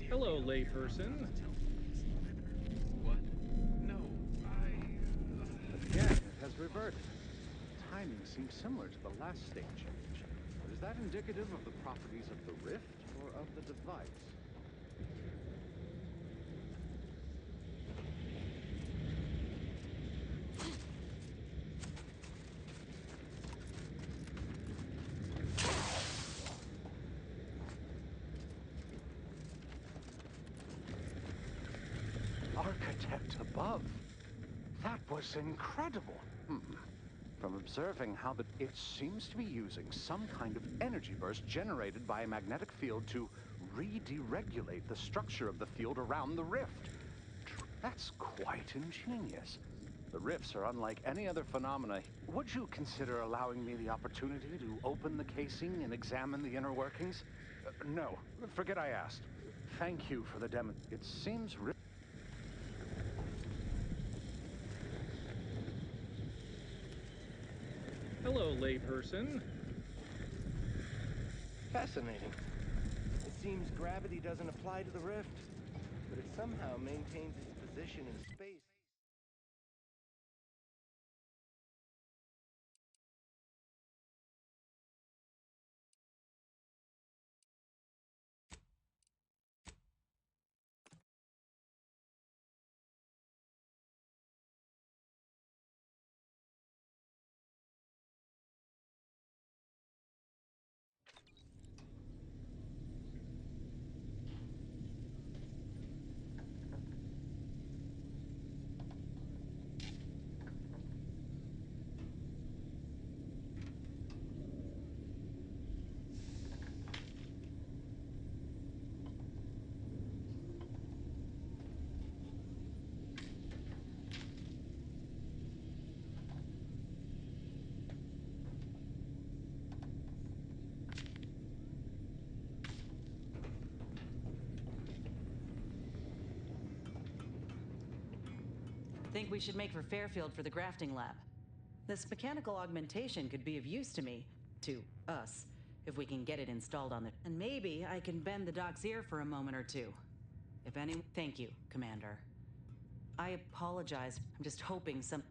Hello, layperson. What? No, Again, it has reverted. Timing seems similar to the last state change. But is that indicative of the properties of the rift or of the device? Architect above. That was incredible. From observing how it seems to be using some kind of energy burst generated by a magnetic field to re-deregulate the structure of the field around the rift. That's quite ingenious. The rifts are unlike any other phenomena. Would you consider allowing me the opportunity to open the casing and examine the inner workings? No, forget I asked. Thank you for the demo. It seems Hello, layperson. Fascinating. It seems gravity doesn't apply to the rift, but it somehow maintains its position in space. Think we should make for Fairfield for the grafting lab. This mechanical augmentation could be of use to me, to us, if we can get it installed on the... And maybe I can bend the doc's ear for a moment or two. If any... Thank you, Commander. I apologize. I'm just hoping some...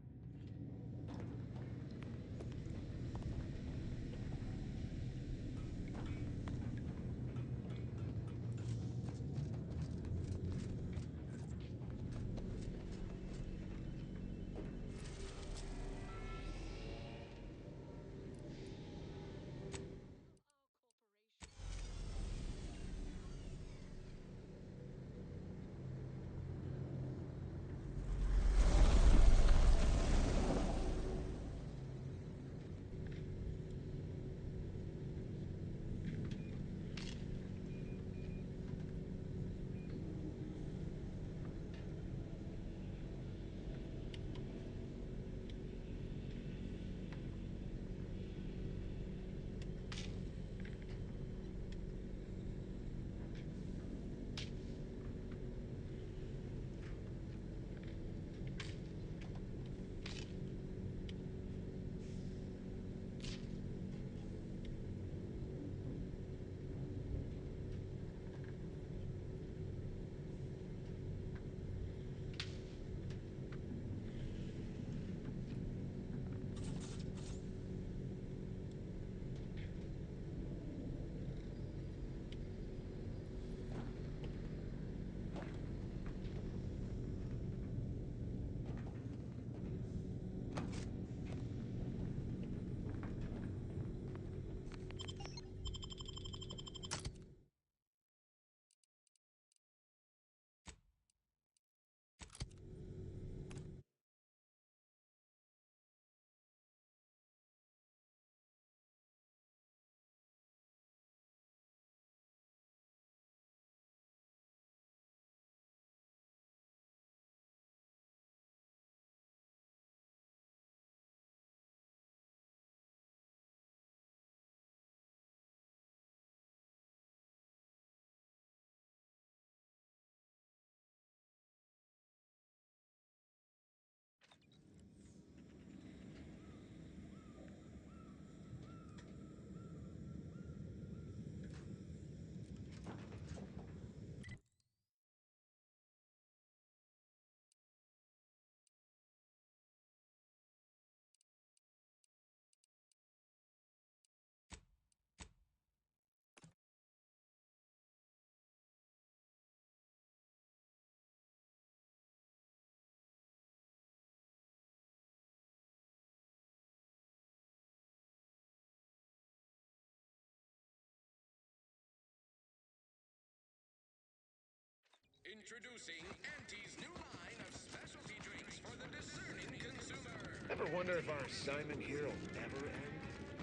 Introducing Auntie's new line of specialty drinks for the discerning consumer. Ever wonder if our assignment here will never end?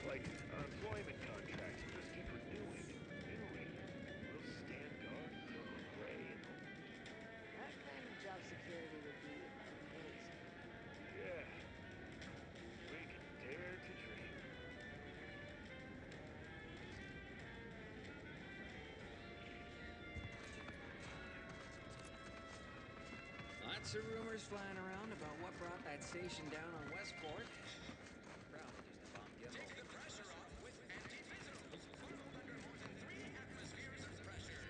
Like our employment contracts will just keep renewing and renewing. We'll stand guard until we're gray and old. That kind of job security would be amazing. Yeah. We can dare to dream. Lots of rumors flying around about what brought that station down on Westport. Probably just a bomb gimbal. Take the pressure off with anti-fizzles. Bottled under more than 3 atmospheres of pressure.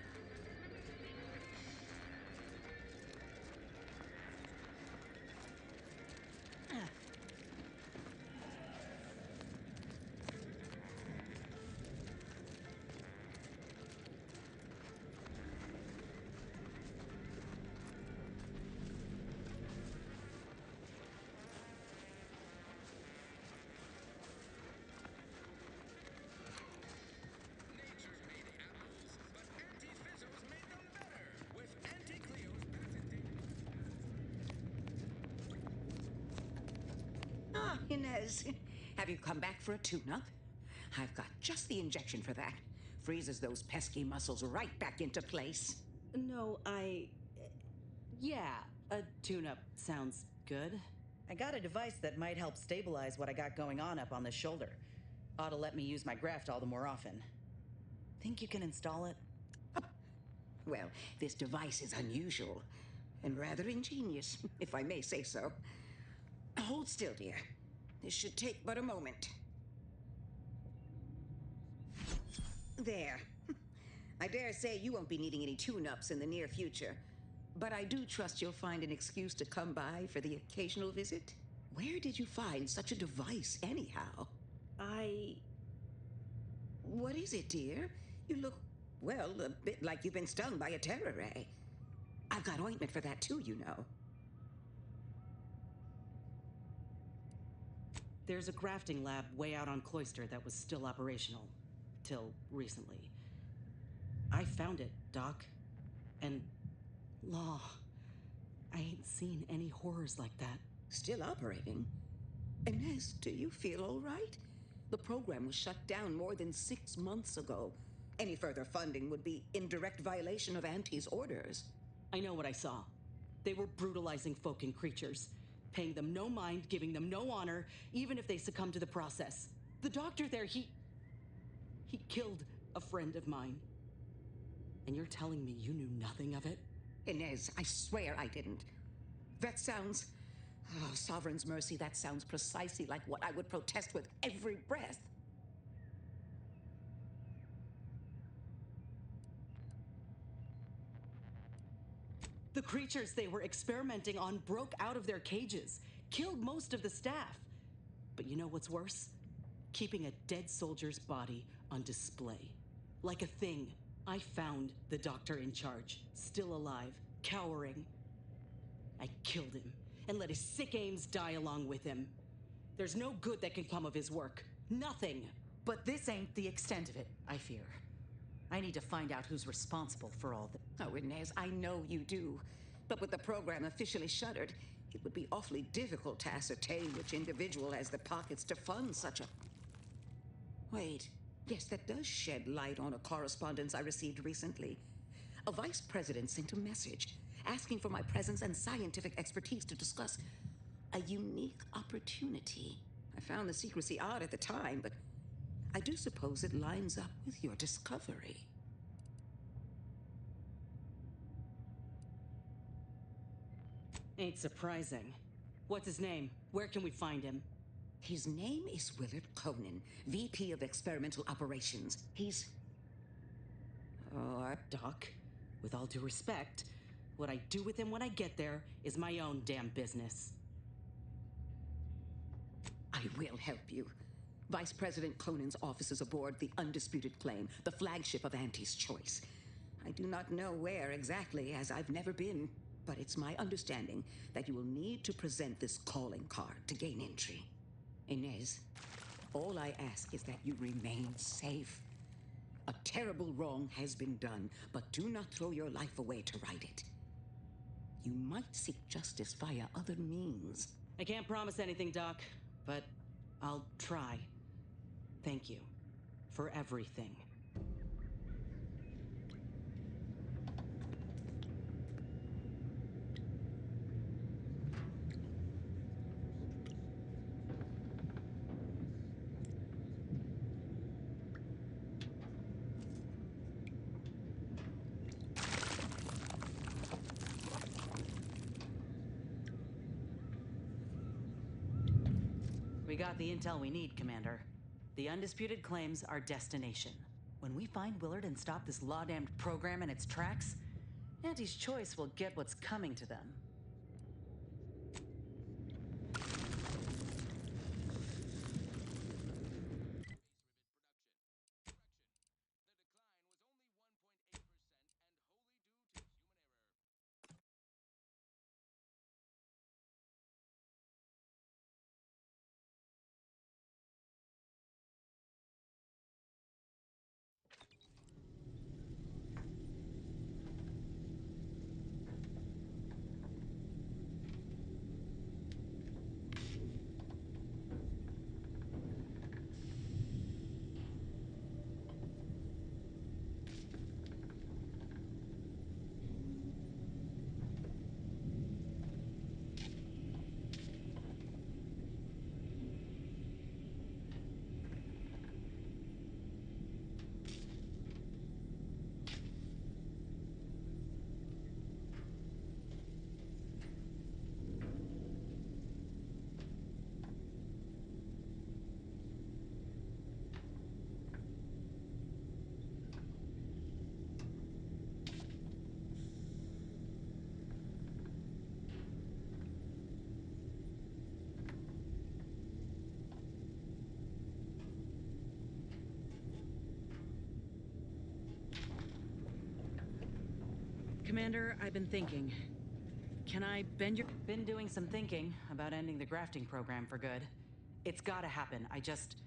Nature made apples, but anti-fizzles made them better. With Anti-Cleo's patented... Ah, Inez. Have you come back for a tune-up? I've got just the injection for that. Freezes those pesky muscles right back into place. No, yeah, a tune-up sounds good. I got a device that might help stabilize what I got going on up on the shoulder. Ought to let me use my graft all the more often. Think you can install it? Well, this device is unusual and rather ingenious, if I may say so. Hold still, dear. This should take but a moment. There. I dare say you won't be needing any tune-ups in the near future, but I do trust you'll find an excuse to come by for the occasional visit. Where did you find such a device, anyhow? What is it, dear? You look, well, a bit like you've been stung by a terror ray. I've got ointment for that too, you know. There's a grafting lab way out on Cloister that was still operational. Till recently. I found it, Doc. And law. I ain't seen any horrors like that. Still operating? Inez, do you feel all right? The program was shut down more than 6 months ago. Any further funding would be in direct violation of Auntie's orders. I know what I saw. They were brutalizing folk and creatures, paying them no mind, giving them no honor, even if they succumb to the process. The doctor there, he killed a friend of mine. And you're telling me you knew nothing of it? Inez, I swear I didn't. That sounds... Oh, Sovereign's mercy, that sounds precisely like what I would protest with every breath. The creatures they were experimenting on broke out of their cages, killed most of the staff. But you know what's worse? Keeping a dead soldier's body on display. Like a thing. I found the doctor in charge, still alive, cowering. I killed him and let his sick aims die along with him. There's no good that can come of his work. Nothing. But this ain't the extent of it, I fear. I need to find out who's responsible for all this. Oh, Inez, I know you do. But with the program officially shuttered, it would be awfully difficult to ascertain which individual has the pockets to fund such a... Wait. Yes, that does shed light on a correspondence I received recently. A vice president sent a message asking for my presence and scientific expertise to discuss a unique opportunity. I found the secrecy odd at the time, but I do suppose it lines up with your discovery. Ain't surprising. What's his name? Where can we find him? His name is Willard Conan, VP of Experimental Operations. He's... Doc, with all due respect, what I do with him when I get there is my own damn business. I will help you. Vice President Conan's office is aboard the Undisputed Claim, the flagship of Auntie's Choice. I do not know where exactly, as I've never been, but it's my understanding that you will need to present this calling card to gain entry. Inez, all I ask is that you remain safe. A terrible wrong has been done, but do not throw your life away to right it. you might seek justice via other means. I can't promise anything, Doc, but I'll try. Thank you for everything. We got the intel we need, Commander. The undisputed claims our destination. When we find Willard and stop this law-damned program in its tracks, Auntie's Choice will get what's coming to them. Commander, I've been thinking. Can I bend your... Been doing some thinking about ending the grafting program for good. It's gotta happen. I just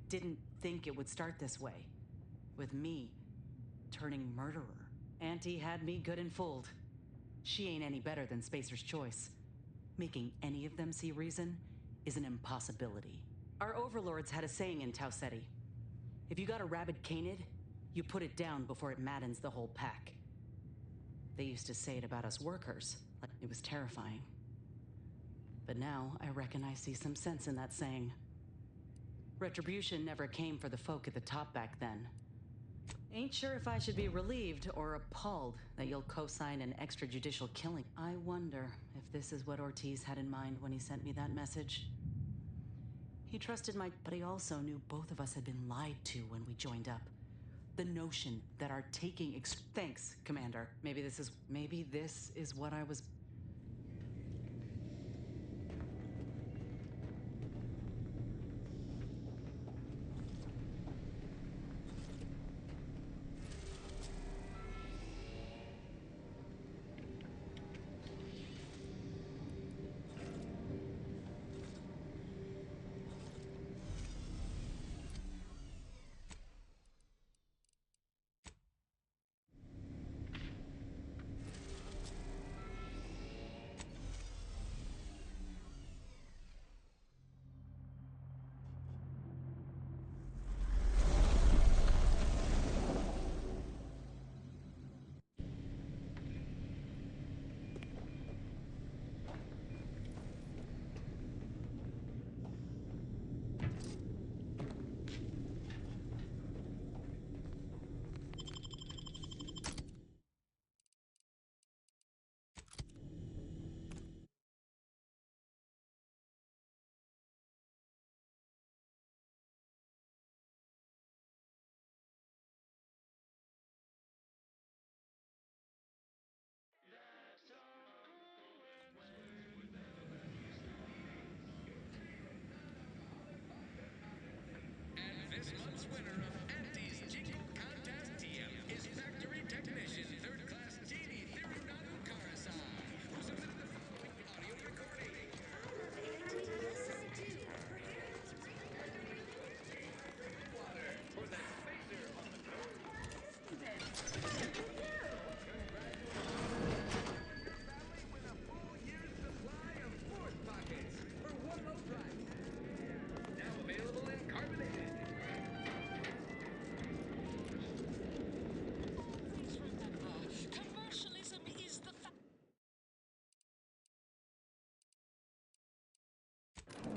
didn't think it would start this way. With me turning murderer. Auntie had me good and fooled. She ain't any better than Spacer's Choice. Making any of them see reason is an impossibility. Our overlords had a saying in Tau Ceti. If you got a rabid canid, you put it down before it maddens the whole pack. They used to say it about us workers. It was terrifying. But now, I reckon I see some sense in that saying. Retribution never came for the folk at the top back then. Ain't sure if I should be relieved or appalled that you'll co-sign an extrajudicial killing. I wonder if this is what Ortiz had in mind when he sent me that message. He trusted but he also knew both of us had been lied to when we joined up. The notion that our taking Thanks, Commander. Maybe this is what I was...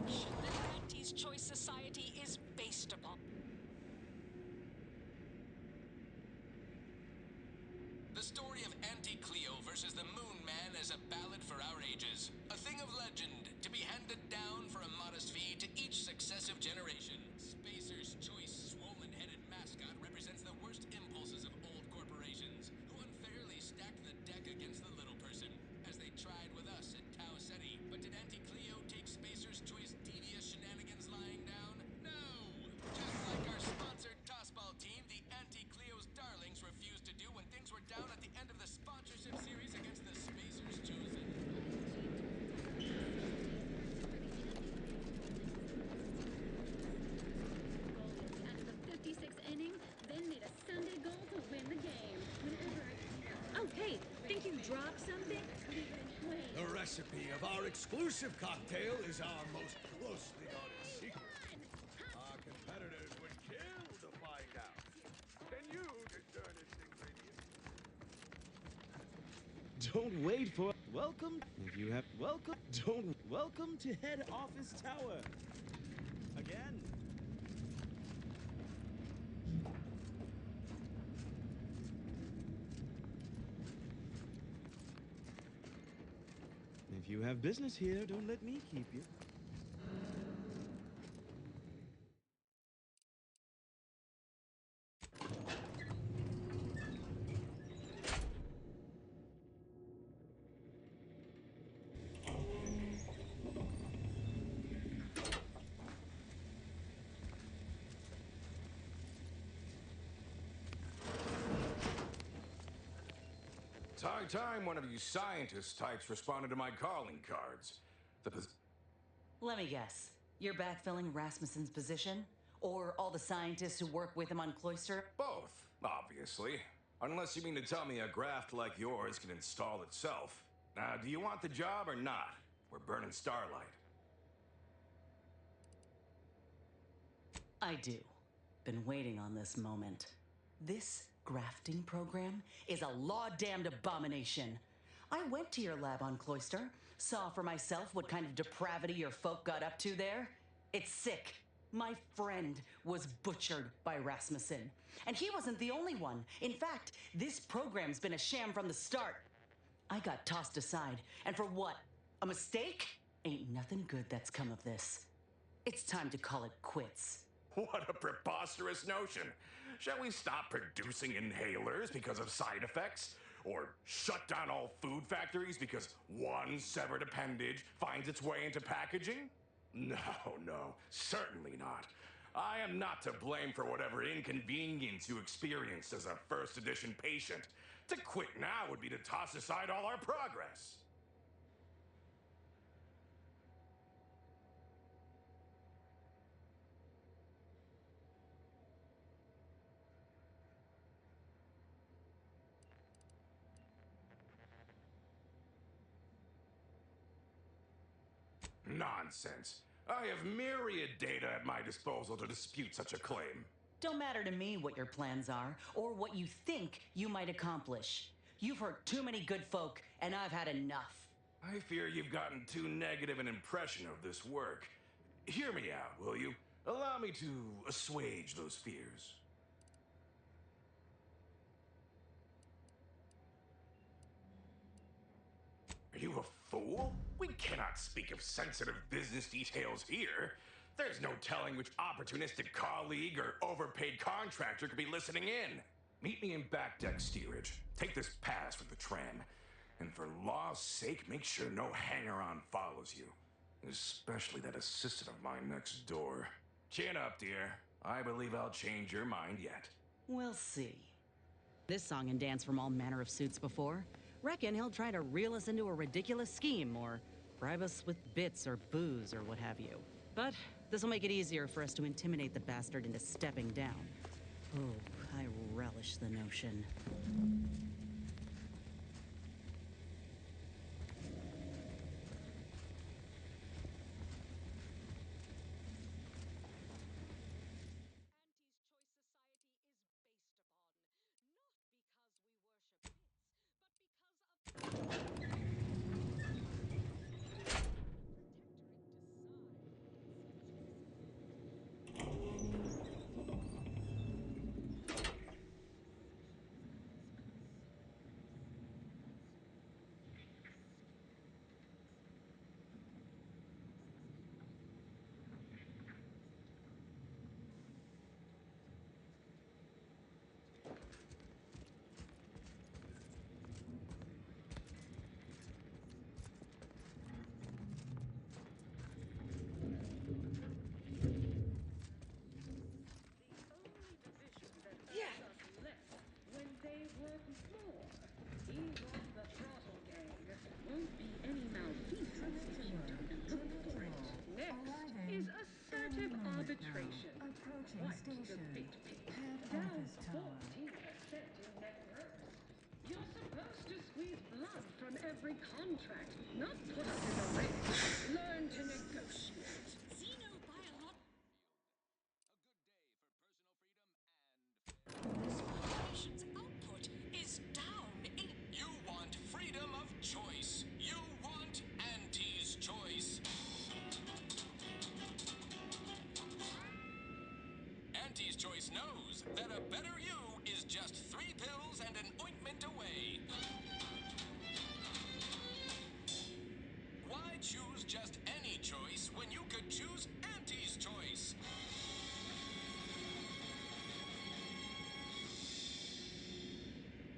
that Auntie's Choice Society is based upon. The story of Auntie Cleo versus the Moon Man is a ballad for our ages. A thing of legend, to be handed down for a modest fee to each successive generation. Spacer's Choice swollen-headed mascot represents the worst impulses of old corporations, who unfairly stacked the deck against the little person, as they tried with us at Tau Ceti. But did Auntie Cleo take Spacer's Choice devious shenanigans lying down? No! Just like our sponsored tossball team, the Auntie Cleo's darlings refused to do when things were down at the end of the sponsorship series against the Spacer's Chosen. Out of the 56th inning, then made a Sunday goal to win the game. Oh, hey, think you dropped something? The recipe of our exclusive cocktail is our most closely guarded secret. Our competitors would kill to find out. Can you discern its ingredients? Don't wait for. Welcome. If you have. Welcome. Don't. Welcome to head office tower. Again. If you have business here, don't let me keep you. It's high time one of you scientist types responded to my calling cards. Let me guess. You're backfilling Rasmussen's position? Or all the scientists who work with him on Cloister? Both, obviously. Unless you mean to tell me a graft like yours can install itself. Now, do you want the job or not? We're burning Starlight. I do. Been waiting on this moment. This grafting program is a law-damned abomination. I went to your lab on Cloister, saw for myself what kind of depravity your folk got up to there. It's sick. My friend was butchered by Rasmussen. And he wasn't the only one. In fact, this program's been a sham from the start. I got tossed aside. And for what? A mistake? Ain't nothing good that's come of this. It's time to call it quits. What a preposterous notion. Shall we stop producing inhalers because of side effects? Or shut down all food factories because one severed appendage finds its way into packaging? No, certainly not. I am not to blame for whatever inconvenience you experienced as a first edition patient. To quit now would be to toss aside all our progress. Nonsense. I have myriad data at my disposal to dispute such a claim. Don't matter to me what your plans are, or what you think you might accomplish. You've hurt too many good folk, and I've had enough. I fear you've gotten too negative an impression of this work. Hear me out, will you? Allow me to assuage those fears. Are you a fool? We cannot speak of sensitive business details here. There's no telling which opportunistic colleague or overpaid contractor could be listening in. Meet me in back deck steerage. Take this pass for the tram. And for law's sake, make sure no hanger-on follows you. Especially that assistant of mine next door. Chin up, dear. I believe I'll change your mind yet. We'll see. This song and dance from all manner of suits before. Reckon he'll try to reel us into a ridiculous scheme, or bribe us with bits or booze or what have you. But this'll make it easier for us to intimidate the bastard into stepping down. Oh, I relish the notion. Approaching station. Head office tower. 14% in net worth. You're supposed to squeeze blood from every contract, not put up in a race. Learn to negotiate. This nation's output is down in... You want freedom of choice. You want Auntie's choice. Auntie's choice knows that a better you is just 3 pills and an ointment away. Why choose just any choice when you could choose Auntie's choice?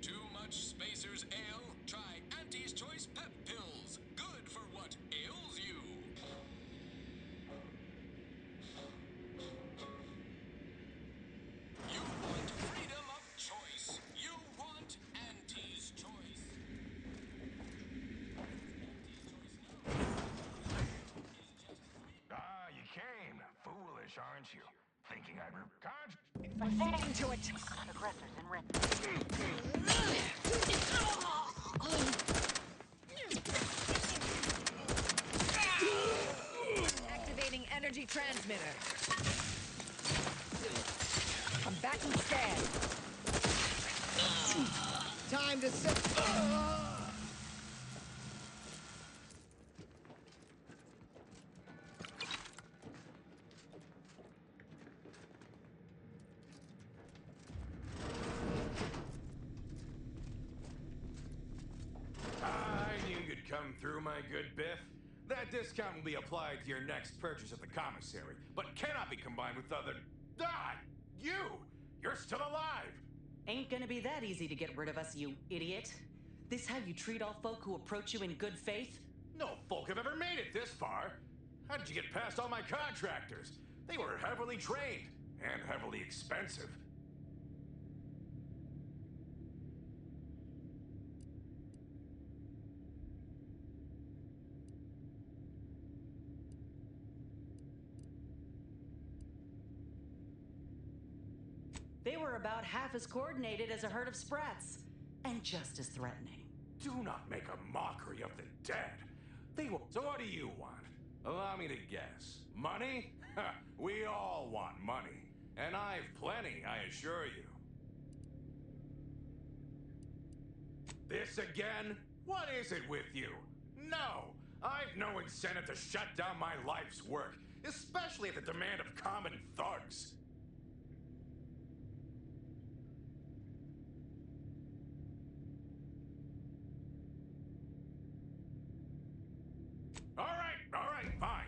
Too much Spacer's ale? Try Auntie's Choice Pep Pills. Good for what ails you. You want freedom of choice. You want Auntie's Choice. Ah, you came. Foolish, aren't you? Thinking I'd Proceeding to it. Aggressors in red. Activating energy transmitter. I'm back in stand. Time to sit. I knew you'd come through, my good Biff. That discount will be applied to your next purchase at the commissary, but cannot be combined with other... Ah! You! You're still alive! Ain't gonna be that easy to get rid of us, you idiot. This how you treat all folk who approach you in good faith? No folk have ever made it this far. How did you get past all my contractors? They were heavily trained and heavily expensive. They were about half as coordinated as a herd of sprats, and just as threatening. Do not make a mockery of the dead. They will... So what do you want? Allow me to guess. Money? Ha, we all want money. And I've plenty, I assure you. This again? What is it with you? No! I've no incentive to shut down my life's work, especially at the demand of common thugs. All right, fine.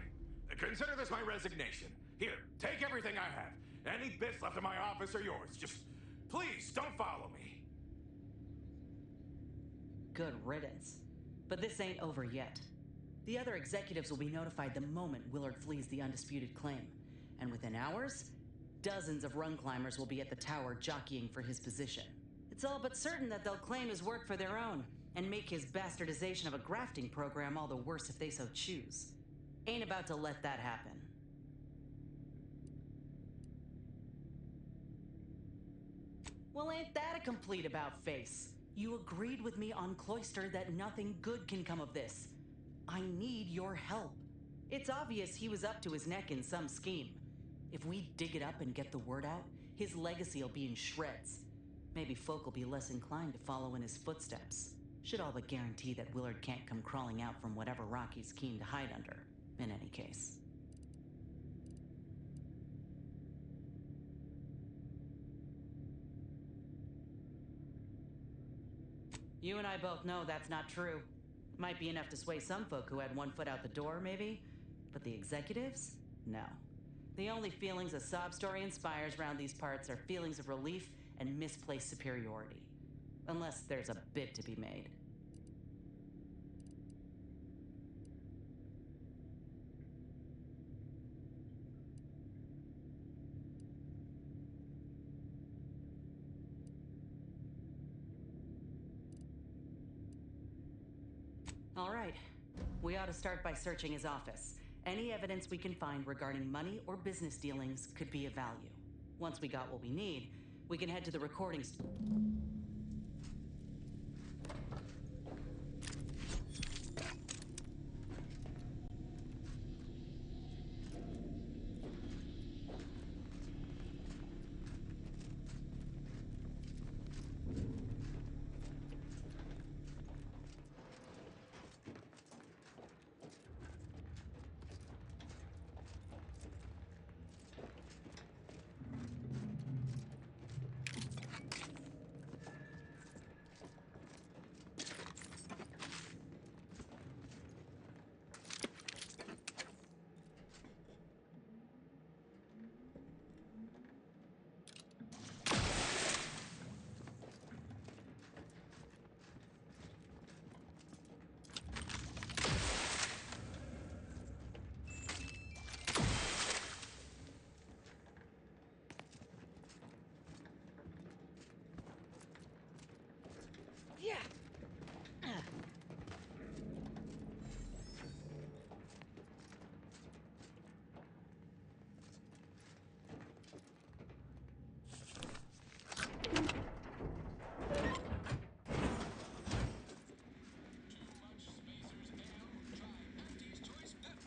Consider this my resignation. Here, take everything I have. Any bits left in my office are yours. Just, please, don't follow me. Good riddance. But this ain't over yet. The other executives will be notified the moment Willard flees the undisputed claim. And within hours, dozens of rung climbers will be at the tower jockeying for his position. It's all but certain that they'll claim his work for their own and make his bastardization of a grafting program all the worse if they so choose. Ain't about to let that happen. Well, ain't that a complete about-face? You agreed with me on Cloister that nothing good can come of this. I need your help. It's obvious he was up to his neck in some scheme. If we dig it up and get the word out, his legacy will be in shreds. Maybe folk will be less inclined to follow in his footsteps. Should all but guarantee that Willard can't come crawling out from whatever rock he's keen to hide under, in any case. You and I both know that's not true. Might be enough to sway some folk who had one foot out the door, maybe. But the executives? No. The only feelings a sob story inspires round these parts are feelings of relief and misplaced superiority. Unless there's a bid to be made. All right. We ought to start by searching his office. Any evidence we can find regarding money or business dealings could be of value. Once we got what we need, we can head to the recording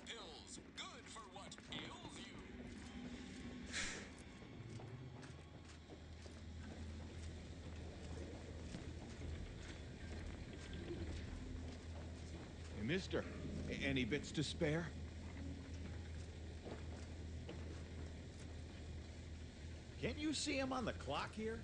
Pills, good for what ails you. Hey, mister, any bits to spare? Can't you see him on the clock here?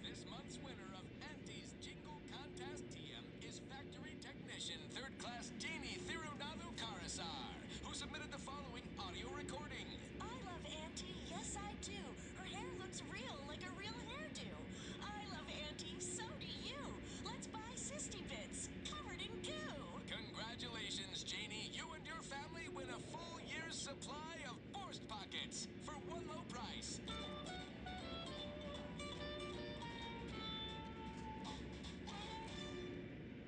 This month's winner of Auntie's Jingle Contest TM is Factory Technician Third Class Janie Thirunadu Karasar, who submitted the following audio recording. I love Auntie, yes I do. Her hair looks real, like a real hairdo. I love Auntie, so do you. Let's buy Sisty Bits, covered in goo. Congratulations, Janie. You and your family win a full year's supply of Borst Pockets for one low price.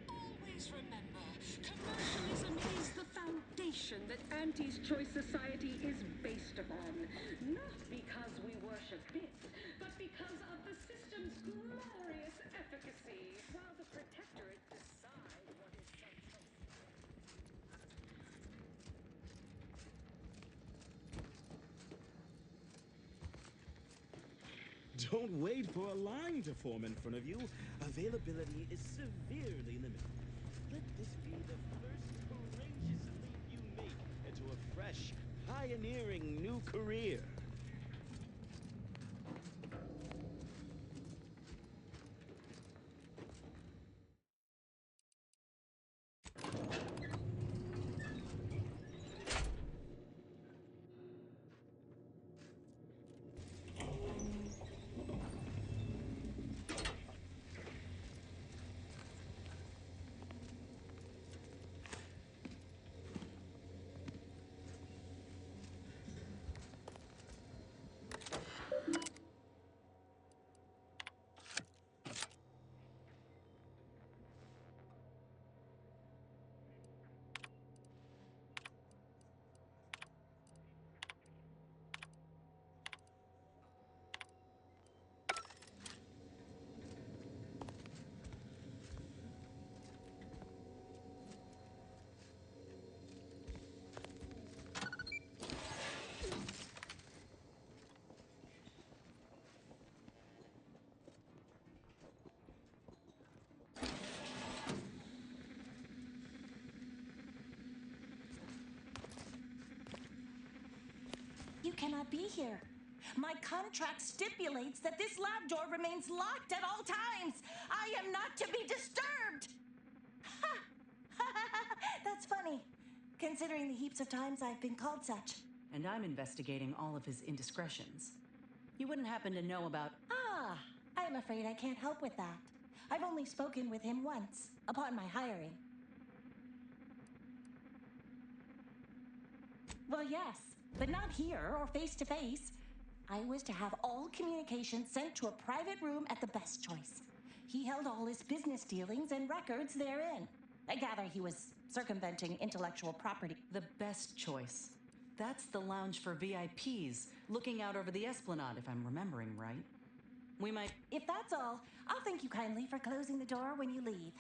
Always remember, commercialism is the foundation that Auntie's Choice Society is based upon. Not because we worship bits, but because of the system's glorious efficacy, while the Protectorate decide what is Don't wait for a line to form in front of you. Availability is severely limited. Let this be the first courageous leap you make into a fresh, pioneering new career. You cannot be here. My contract stipulates that this lab door remains locked at all times. I am not to be disturbed. Ha! That's funny. considering the heaps of times I've been called such. And I'm investigating all of his indiscretions. You wouldn't happen to know about... Ah, I'm afraid I can't help with that. I've only spoken with him once, upon my hiring. Well, yes, but not here or face to face. I was to have all communications sent to a private room at the Best Choice. He held all his business dealings and records therein. I gather he was circumventing intellectual property. The Best Choice. That's the lounge for VIPs, looking out over the Esplanade, if I'm remembering right. We might... If that's all, I'll thank you kindly for closing the door when you leave.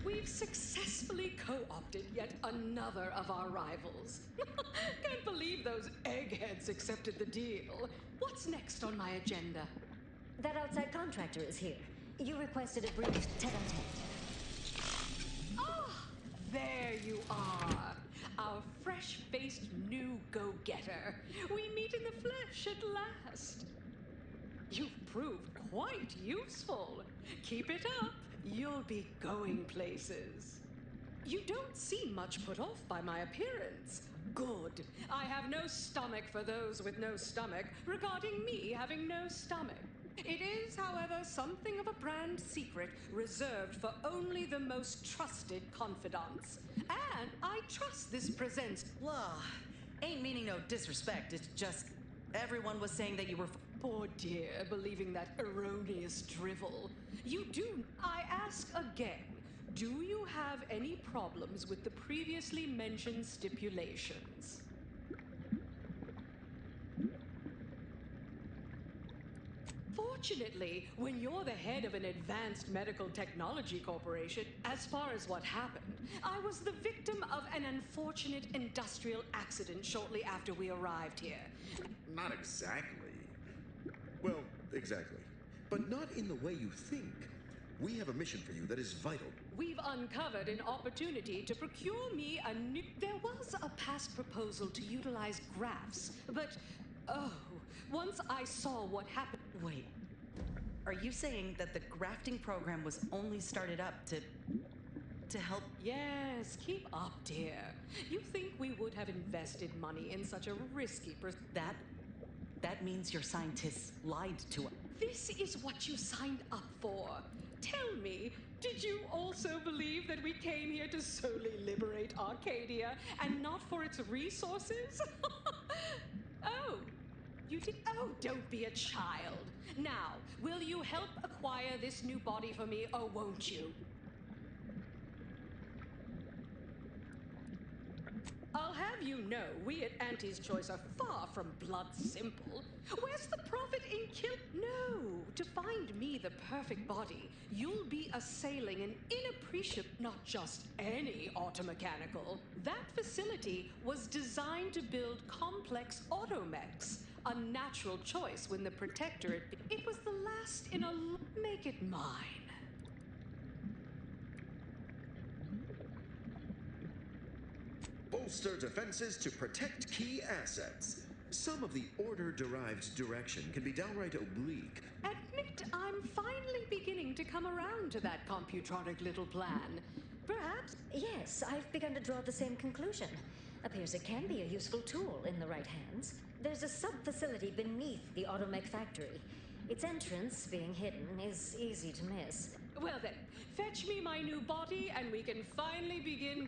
We've successfully co-opted yet another of our rivals. Can't believe those eggheads accepted the deal. What's next on my agenda? That outside contractor is here. You requested a brief tete-a-tete. Ah, there you are. Our fresh-faced new go-getter. We meet in the flesh at last. You've proved quite useful. Keep it up. You'll be going places. You don't seem much put off by my appearance. Good. I have no stomach for those with no stomach regarding me having no stomach. It is, however, something of a brand secret reserved for only the most trusted confidants. And I trust this presents... Well, ain't meaning no disrespect. It's just everyone was saying that you were... Poor dear, believing that erroneous drivel. You do... I ask again, do you have any problems with the previously mentioned stipulations? Fortunately, when you're the head of an advanced medical technology corporation, as far as what happened, I was the victim of an unfortunate industrial accident shortly after we arrived here. Not exactly. Well, exactly. But not in the way you think. We have a mission for you that is vital. We've uncovered an opportunity to procure me a new... There was a past proposal to utilize graphs, but... Oh, once I saw what happened... Wait. Are you saying that the grafting program was only started up to help... Yes, keep up, dear. You think we would have invested money in such a risky... That means your scientists lied to us. This is what you signed up for. Tell me, did you also believe that we came here to solely liberate Arcadia and not for its resources? Oh, you did? Oh, don't be a child. Now, will you help acquire this new body for me, or won't you? I'll have you know, we at Auntie's Choice are far from blood simple. Where's the profit in kill? No, to find me the perfect body, you'll be assailing an inappreciable, not just any automechanical. That facility was designed to build complex automechs. A natural choice when the Protectorate... It was the last in a... Make it mine. bolster defenses to protect key assets. Some of the order-derived direction can be downright oblique. Admit I'm finally beginning to come around to that computronic little plan. Perhaps? Yes, I've begun to draw the same conclusion. Appears it can be a useful tool in the right hands. There's a sub-facility beneath the Automech factory. Its entrance, being hidden, is easy to miss. Well then, fetch me my new body and we can finally begin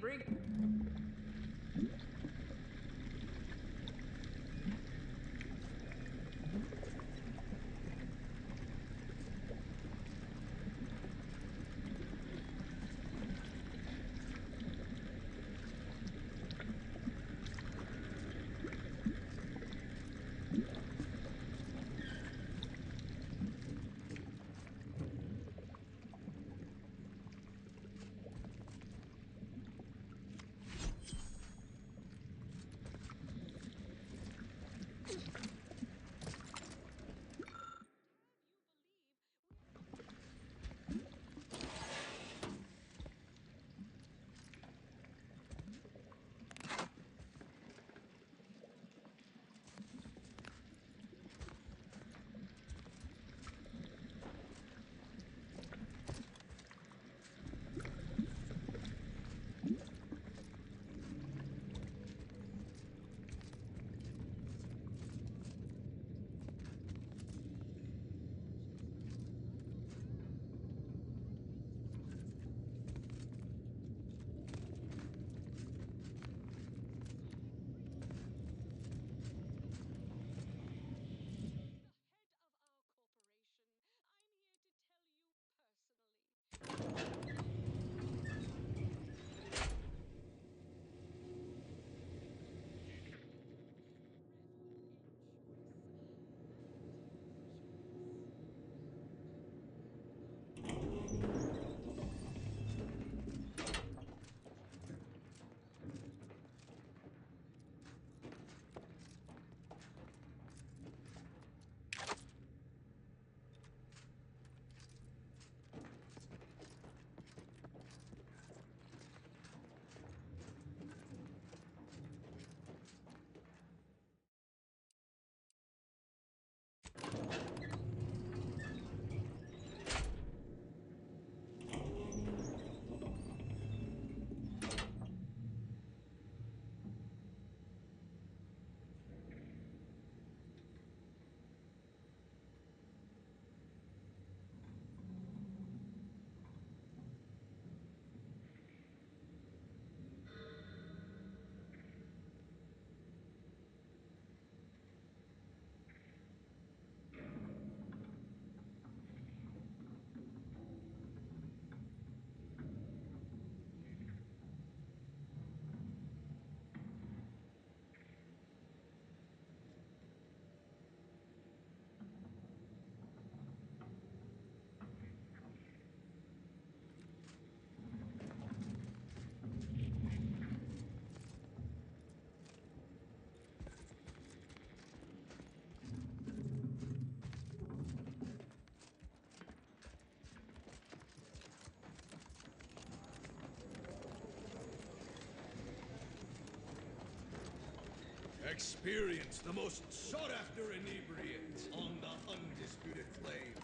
Experience the most sought-after inebriant on the undisputed flame,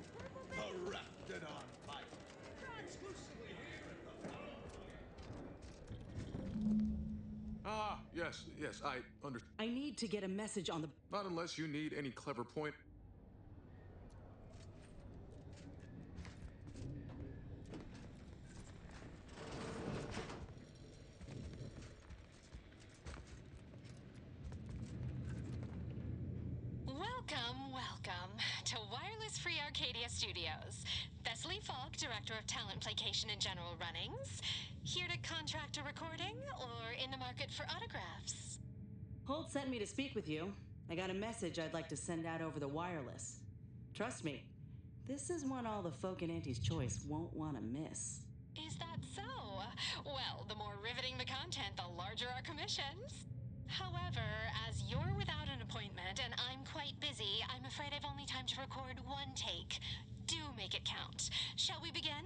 the Raptidon Pipe. Exclusively here at the Ah, yes, I understand. I need to get a message on the... Not unless you need any clever point. Welcome to Wireless Free Arcadia Studios. Thessaly Falk, Director of Talent Placation and General Runnings. Here to contract a recording or in the market for autographs? Holt sent me to speak with you. I got a message I'd like to send out over the wireless. Trust me, this is one all the folk in Auntie's Choice won't want to miss. Is that so? Well, the more riveting the content, the larger our commissions. However, as you're without an appointment and I'm quite busy, I'm afraid I've only time to record one take. Do make it count. Shall we begin?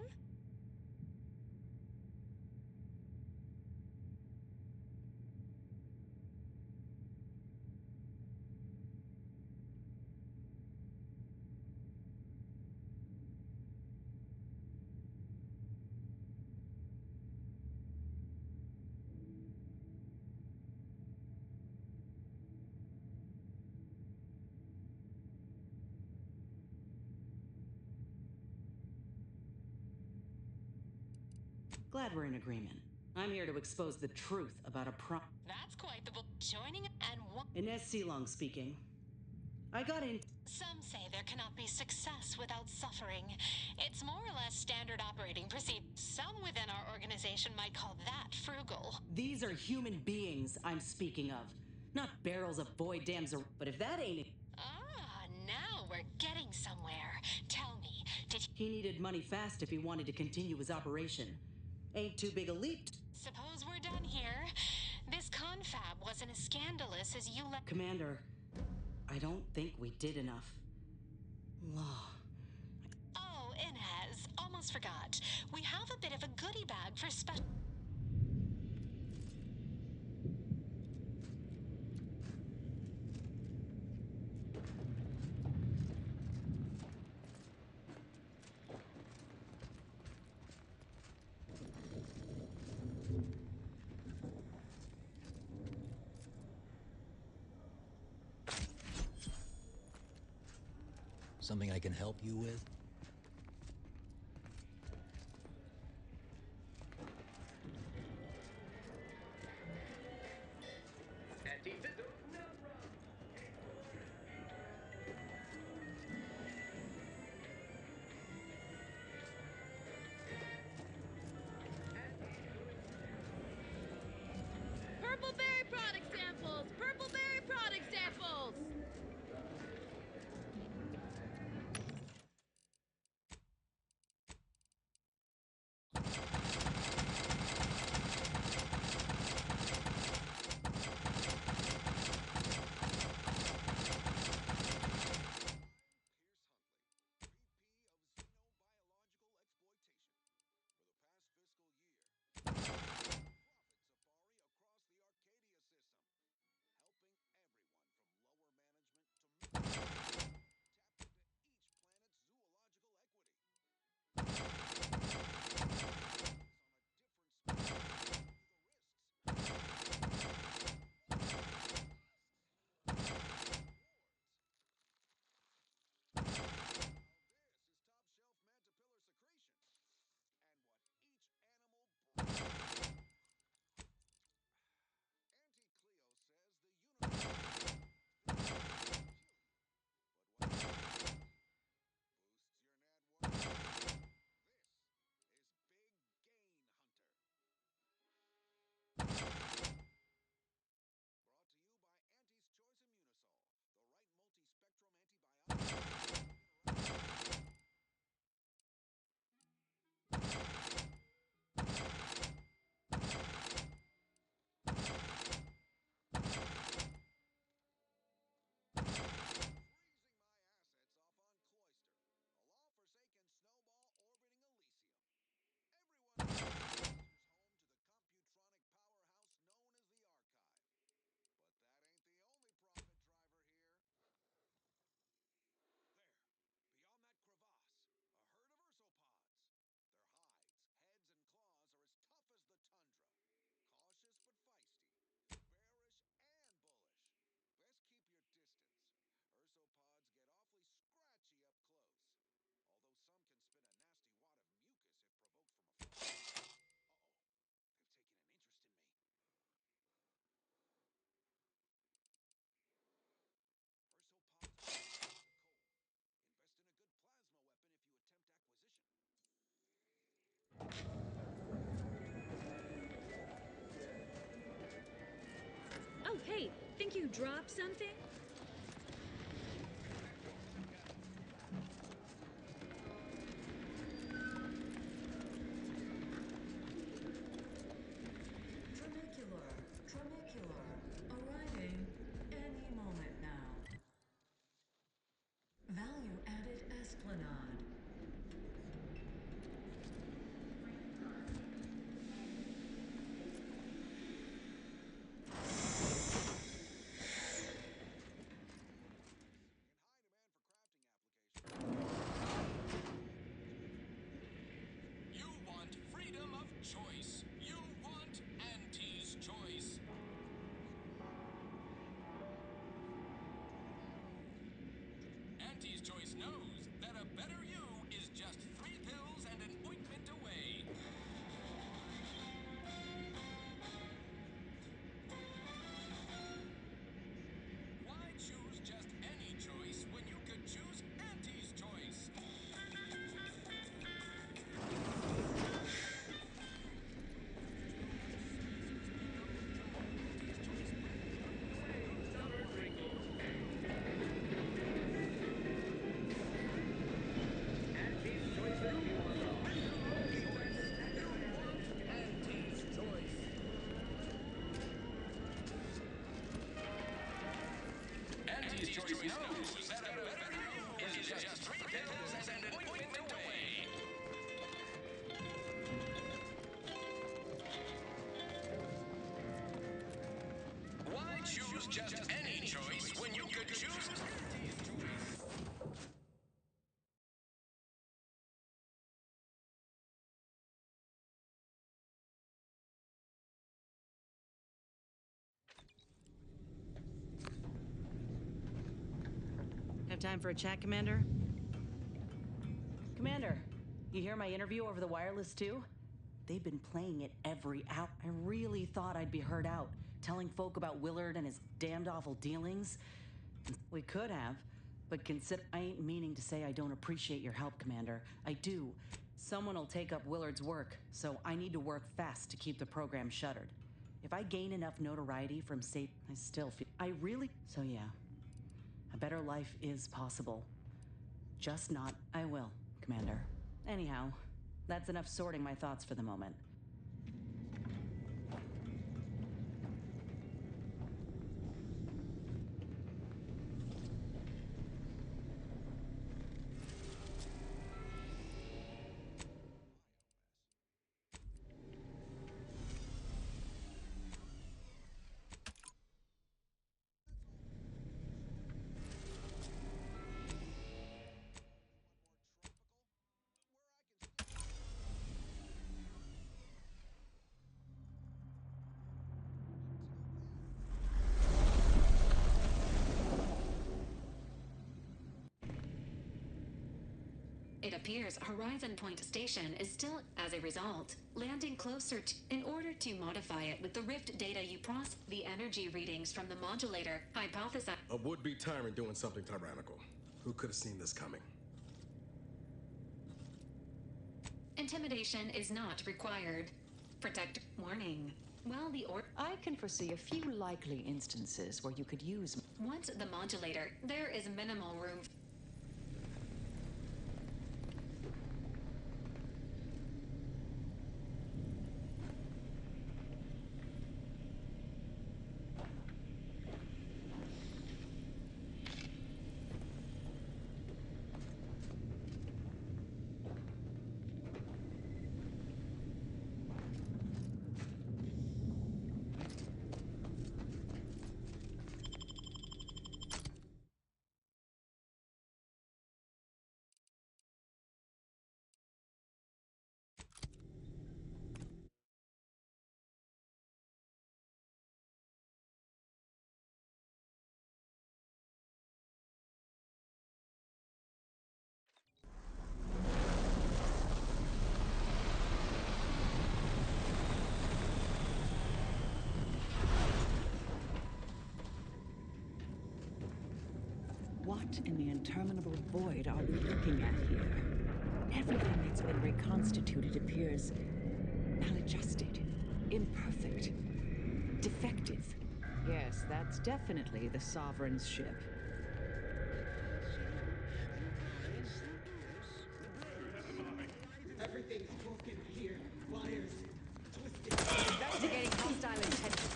Glad we're in agreement. I'm here to expose the truth about a That's quite the joining and what? Inez Silong speaking. I got in. Some say there cannot be success without suffering. It's more or less standard operating procedure. Some within our organization might call that frugal. These are human beings I'm speaking of, not barrels of void dams. But if that ain't it. Ah, now we're getting somewhere. Tell me, did he needed money fast if he wanted to continue his operation? Ain't too big a leap. Suppose we're done here. This confab wasn't as scandalous as you let. Commander, I don't think we did enough. Law. Oh, Inez, almost forgot. We have a bit of a goodie bag for special. Something I can help you with? Purpleberry product samples! Purpleberry product samples! Oh, hey, think you dropped something? Tramicular, arriving any moment now. Value added Esplanade. choose just any choice when you could choose Have time for a chat, Commander? Commander, you hear my interview over the wireless too? They've been playing it every hour. I really thought I'd be heard out, telling folk about Willard and his damned awful dealings. We could have, but consider I ain't meaning to say I don't appreciate your help, Commander. I do. Someone will take up Willard's work, so I need to work fast to keep the program shuttered. If I gain enough notoriety from I still feel so yeah. A better life is possible. Just not I will, Commander. Anyhow, that's enough sorting my thoughts for the moment. It appears Horizon Point Station is still, as a result, landing closer to. In order to modify it with the Rift data you process, the energy readings from the modulator hypothesize. A would-be tyrant doing something tyrannical. Who could have seen this coming? Intimidation is not required. Protect. Warning. While the I can foresee a few likely instances where you could use. Once the modulator, there is minimal room. What in the interminable void are we looking at here? Everything that's been reconstituted appears maladjusted, imperfect, defective. Yes, that's definitely the Sovereign's ship. Everything's broken here. Wires twisted. Investigating hostile intentions.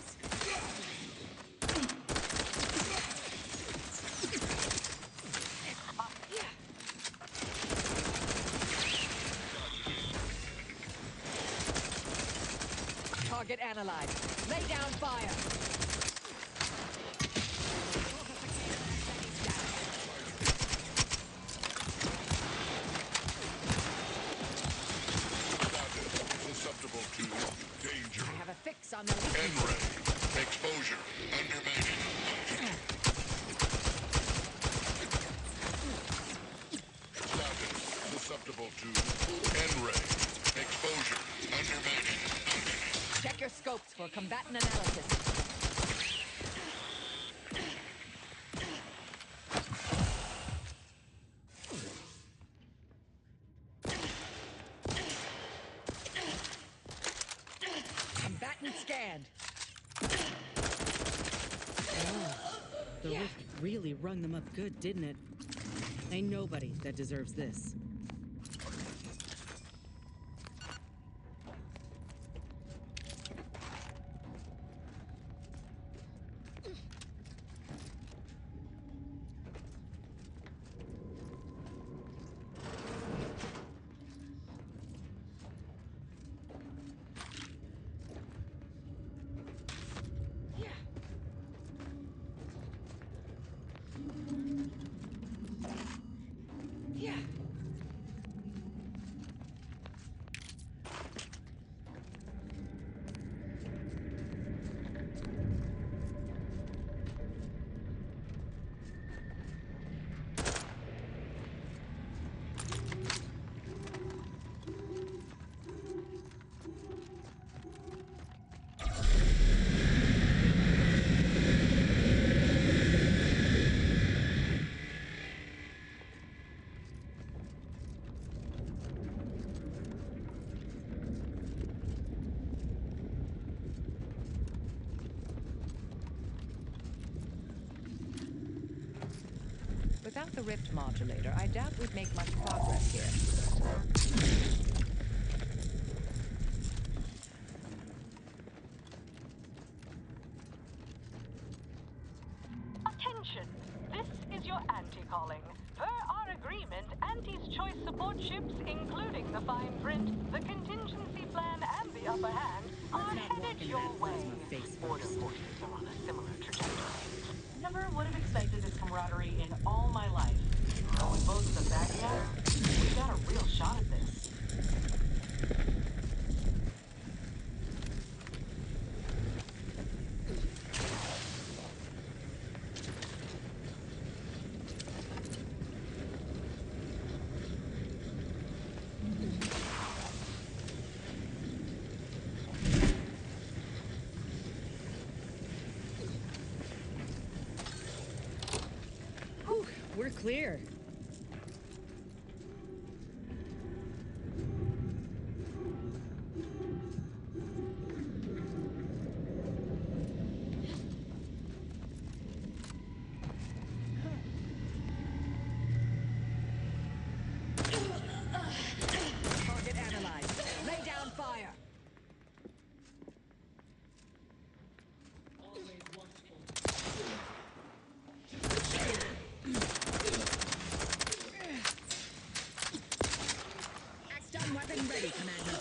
Target analyzed. Lay down fire. Susceptible to danger. I have a fix on the N-ray. Exposure. Undermated. Status. Susceptible to N-ray. Exposure. Undermated. Check your scopes for combatant analysis. Combatant scanned. The Rift really rung them up good, didn't it? Ain't nobody that deserves this. Without the rift modulator, I doubt we'd make much progress here. Attention! This is your Auntie calling. Per our agreement, Auntie's choice support ships, including the fine print, the contingency plan, and the upper hand, are headed your way. Order forces are on a similar trajectory. Never would have expected this camaraderie in all my life. But with both of them back yet, we've got a real shot at this. We're clear. Target analyzed. Lay down fire. Weapon ready, Commander.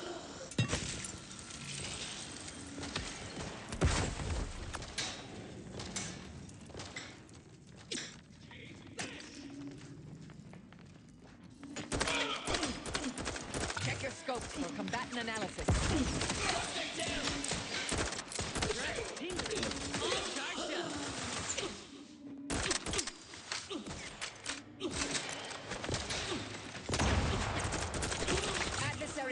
Check your scopes for combatant analysis.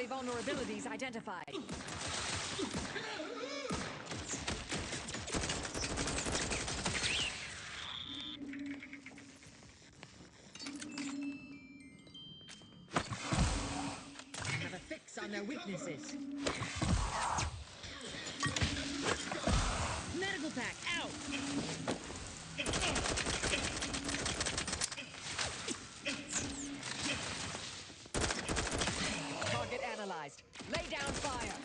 Vulnerabilities identified. Have a fix on their weaknesses. Medical pack out. Lay down fire.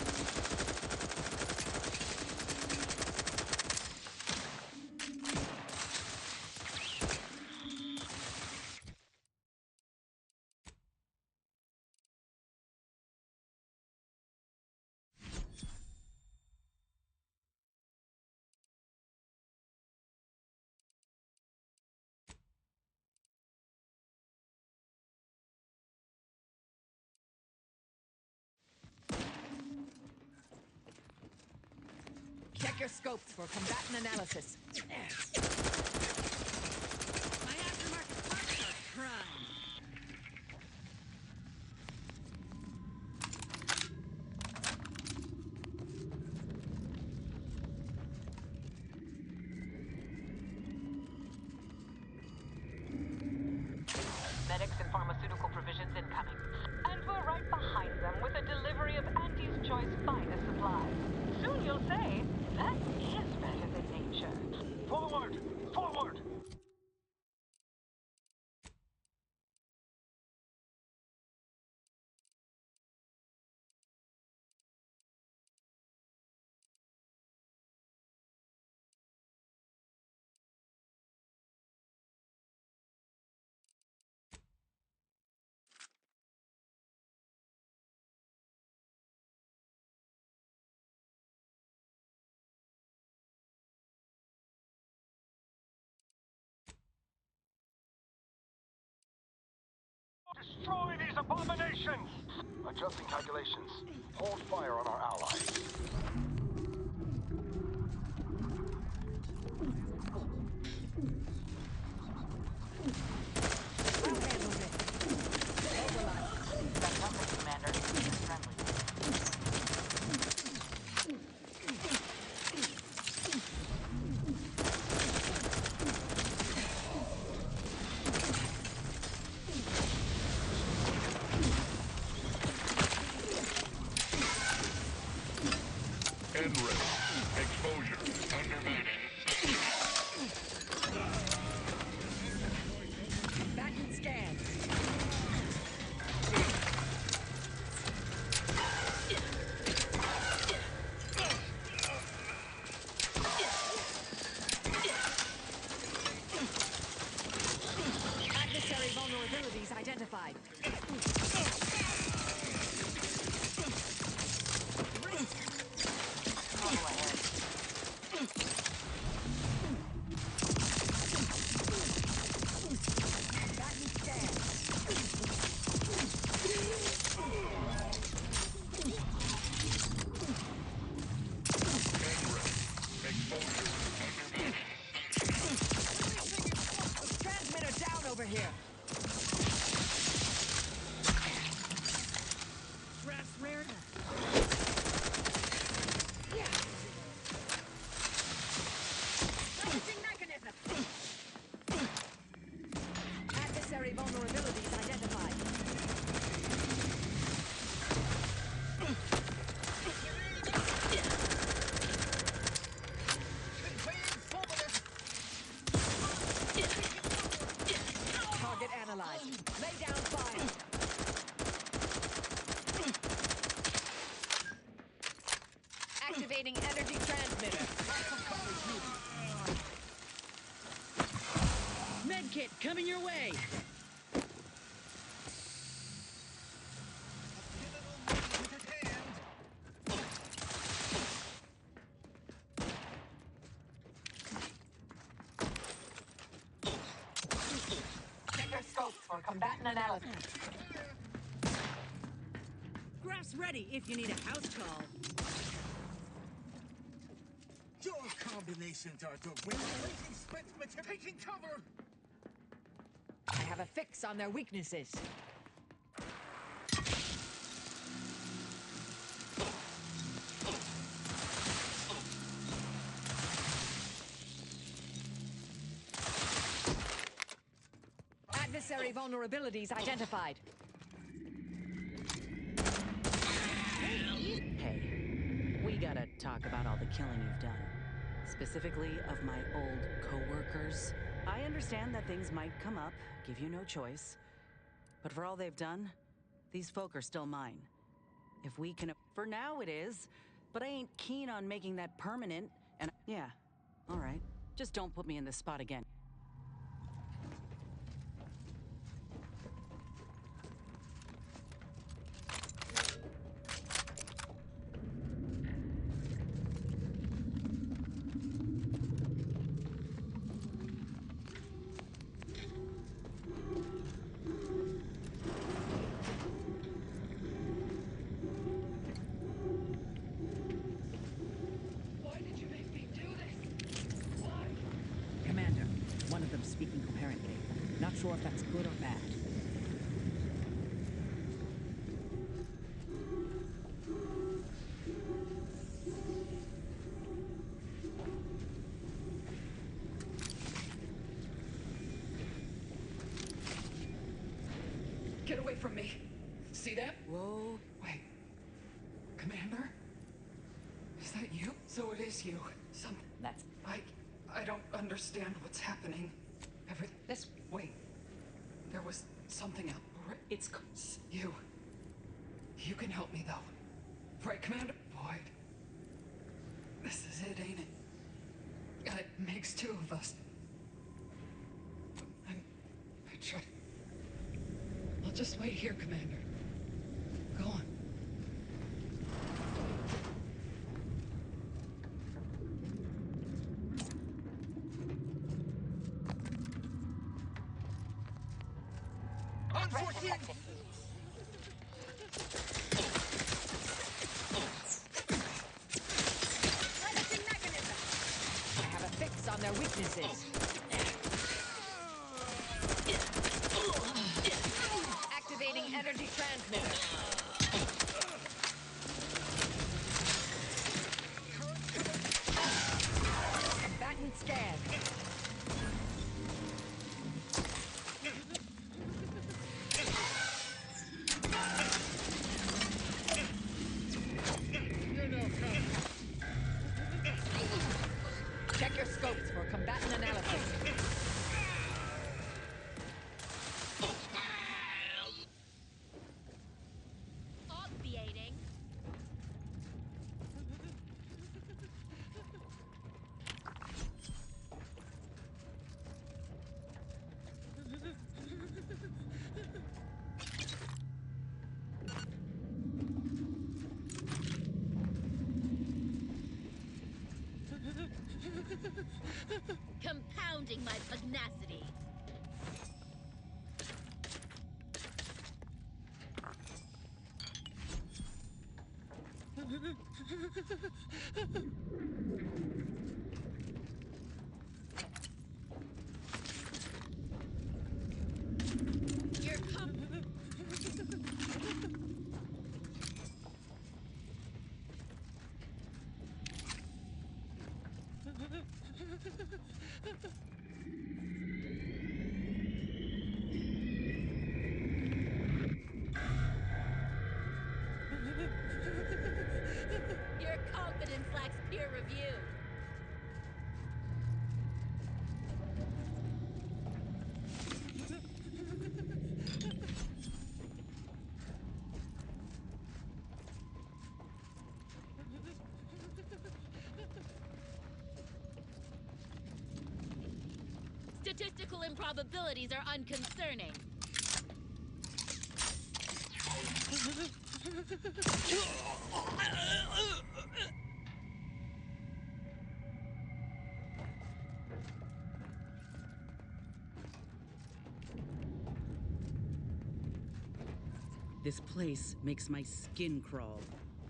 Check your scopes for combatant analysis. My aftermarket parts are prime. Medics and pharmaceutical provisions incoming. And we're right behind them with a delivery of Auntie's choice finest supplies. Soon you'll say, that is better than nature. Forward! Forward! Destroy these abominations! Adjusting calculations. Hold fire on our allies. Balancing mechanism. Adversary vulnerabilities identified. Target analyzed. Lay down fire. Activating energy transmitter. Medkit coming your way. Check your scopes for combatant analysis. Graph's ready if you need a house call. Your combinations are the way. Placing spent material. Taking cover. I have a fix on their weaknesses. Adversary vulnerabilities identified. Hey, we gotta talk about all the killing you've done. Specifically of my old co-workers. I understand that things might come up, give you no choice. But for all they've done, these folk are still mine. If we can... For now it is, but I ain't keen on making that permanent, and... Yeah, all right. Just don't put me in this spot again. Why did you make me do this? Why? Commander, one of them speaking coherently. Not sure if that's good or bad. Get away from me. See that? Whoa. Wait. Commander? Is that you? So it is you. That's... I don't understand what's happening. This... Wait. There was something else. It's you. You can help me, though. Right, Commander? Boyd. This is it, ain't it? It makes two of us. I try... I'll just wait here, Commander. Go on. Unfortunate. Balancing mechanism. I have a fix on their weaknesses. Activating energy transmitter. Combatant scan. Check your scopes for combatant analysis. Obviating. Compounding my pugnacity. Your confidence lacks peer review. Statistical improbabilities are unconcerning. This place makes my skin crawl.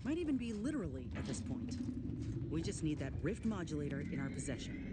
Might even be literally at this point. We just need that rift modulator in our possession.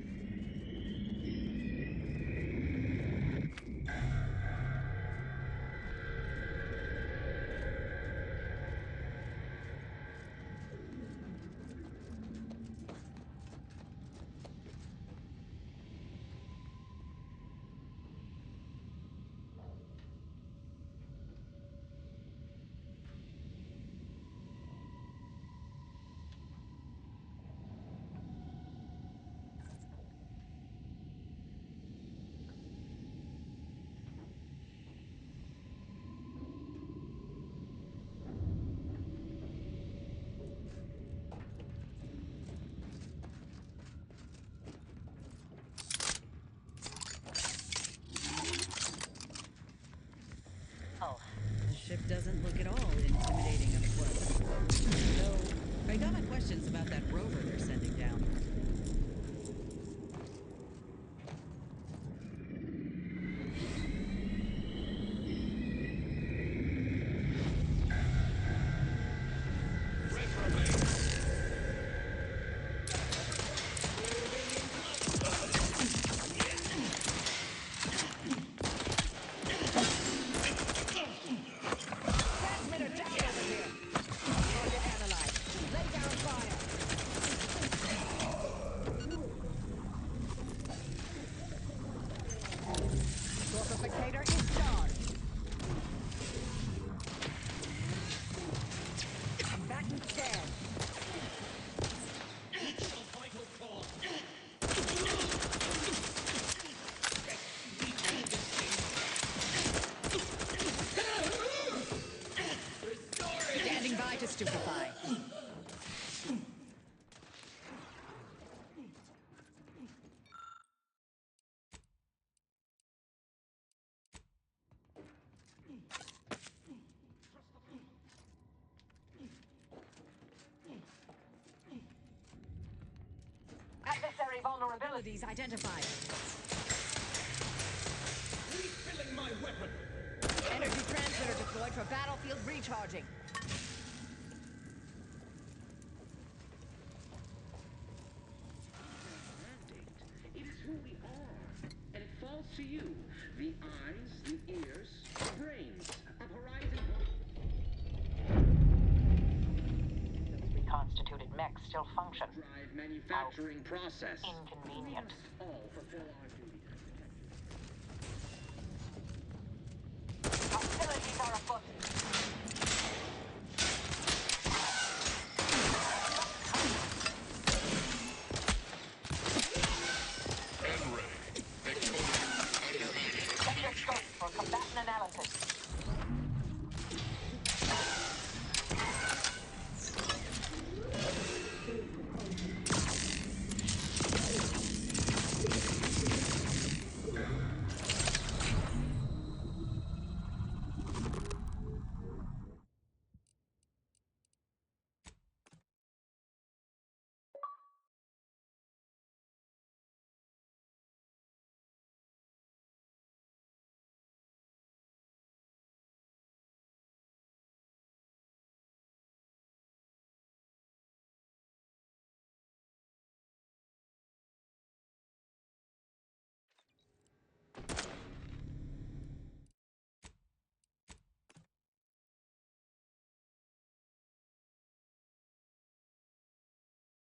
Ship doesn't look at all intimidating up close. Though, I got my questions about that rover they're sending down. Stupefy. Adversary vulnerabilities identified. Refilling my weapon. Energy transmitter deployed for battlefield recharging. To you, the eyes, the ears, the brains of Horizon. The reconstituted mechs still function. Drive manufacturing process. Inconvenient. All fulfill our duty. Hostilities are afoot.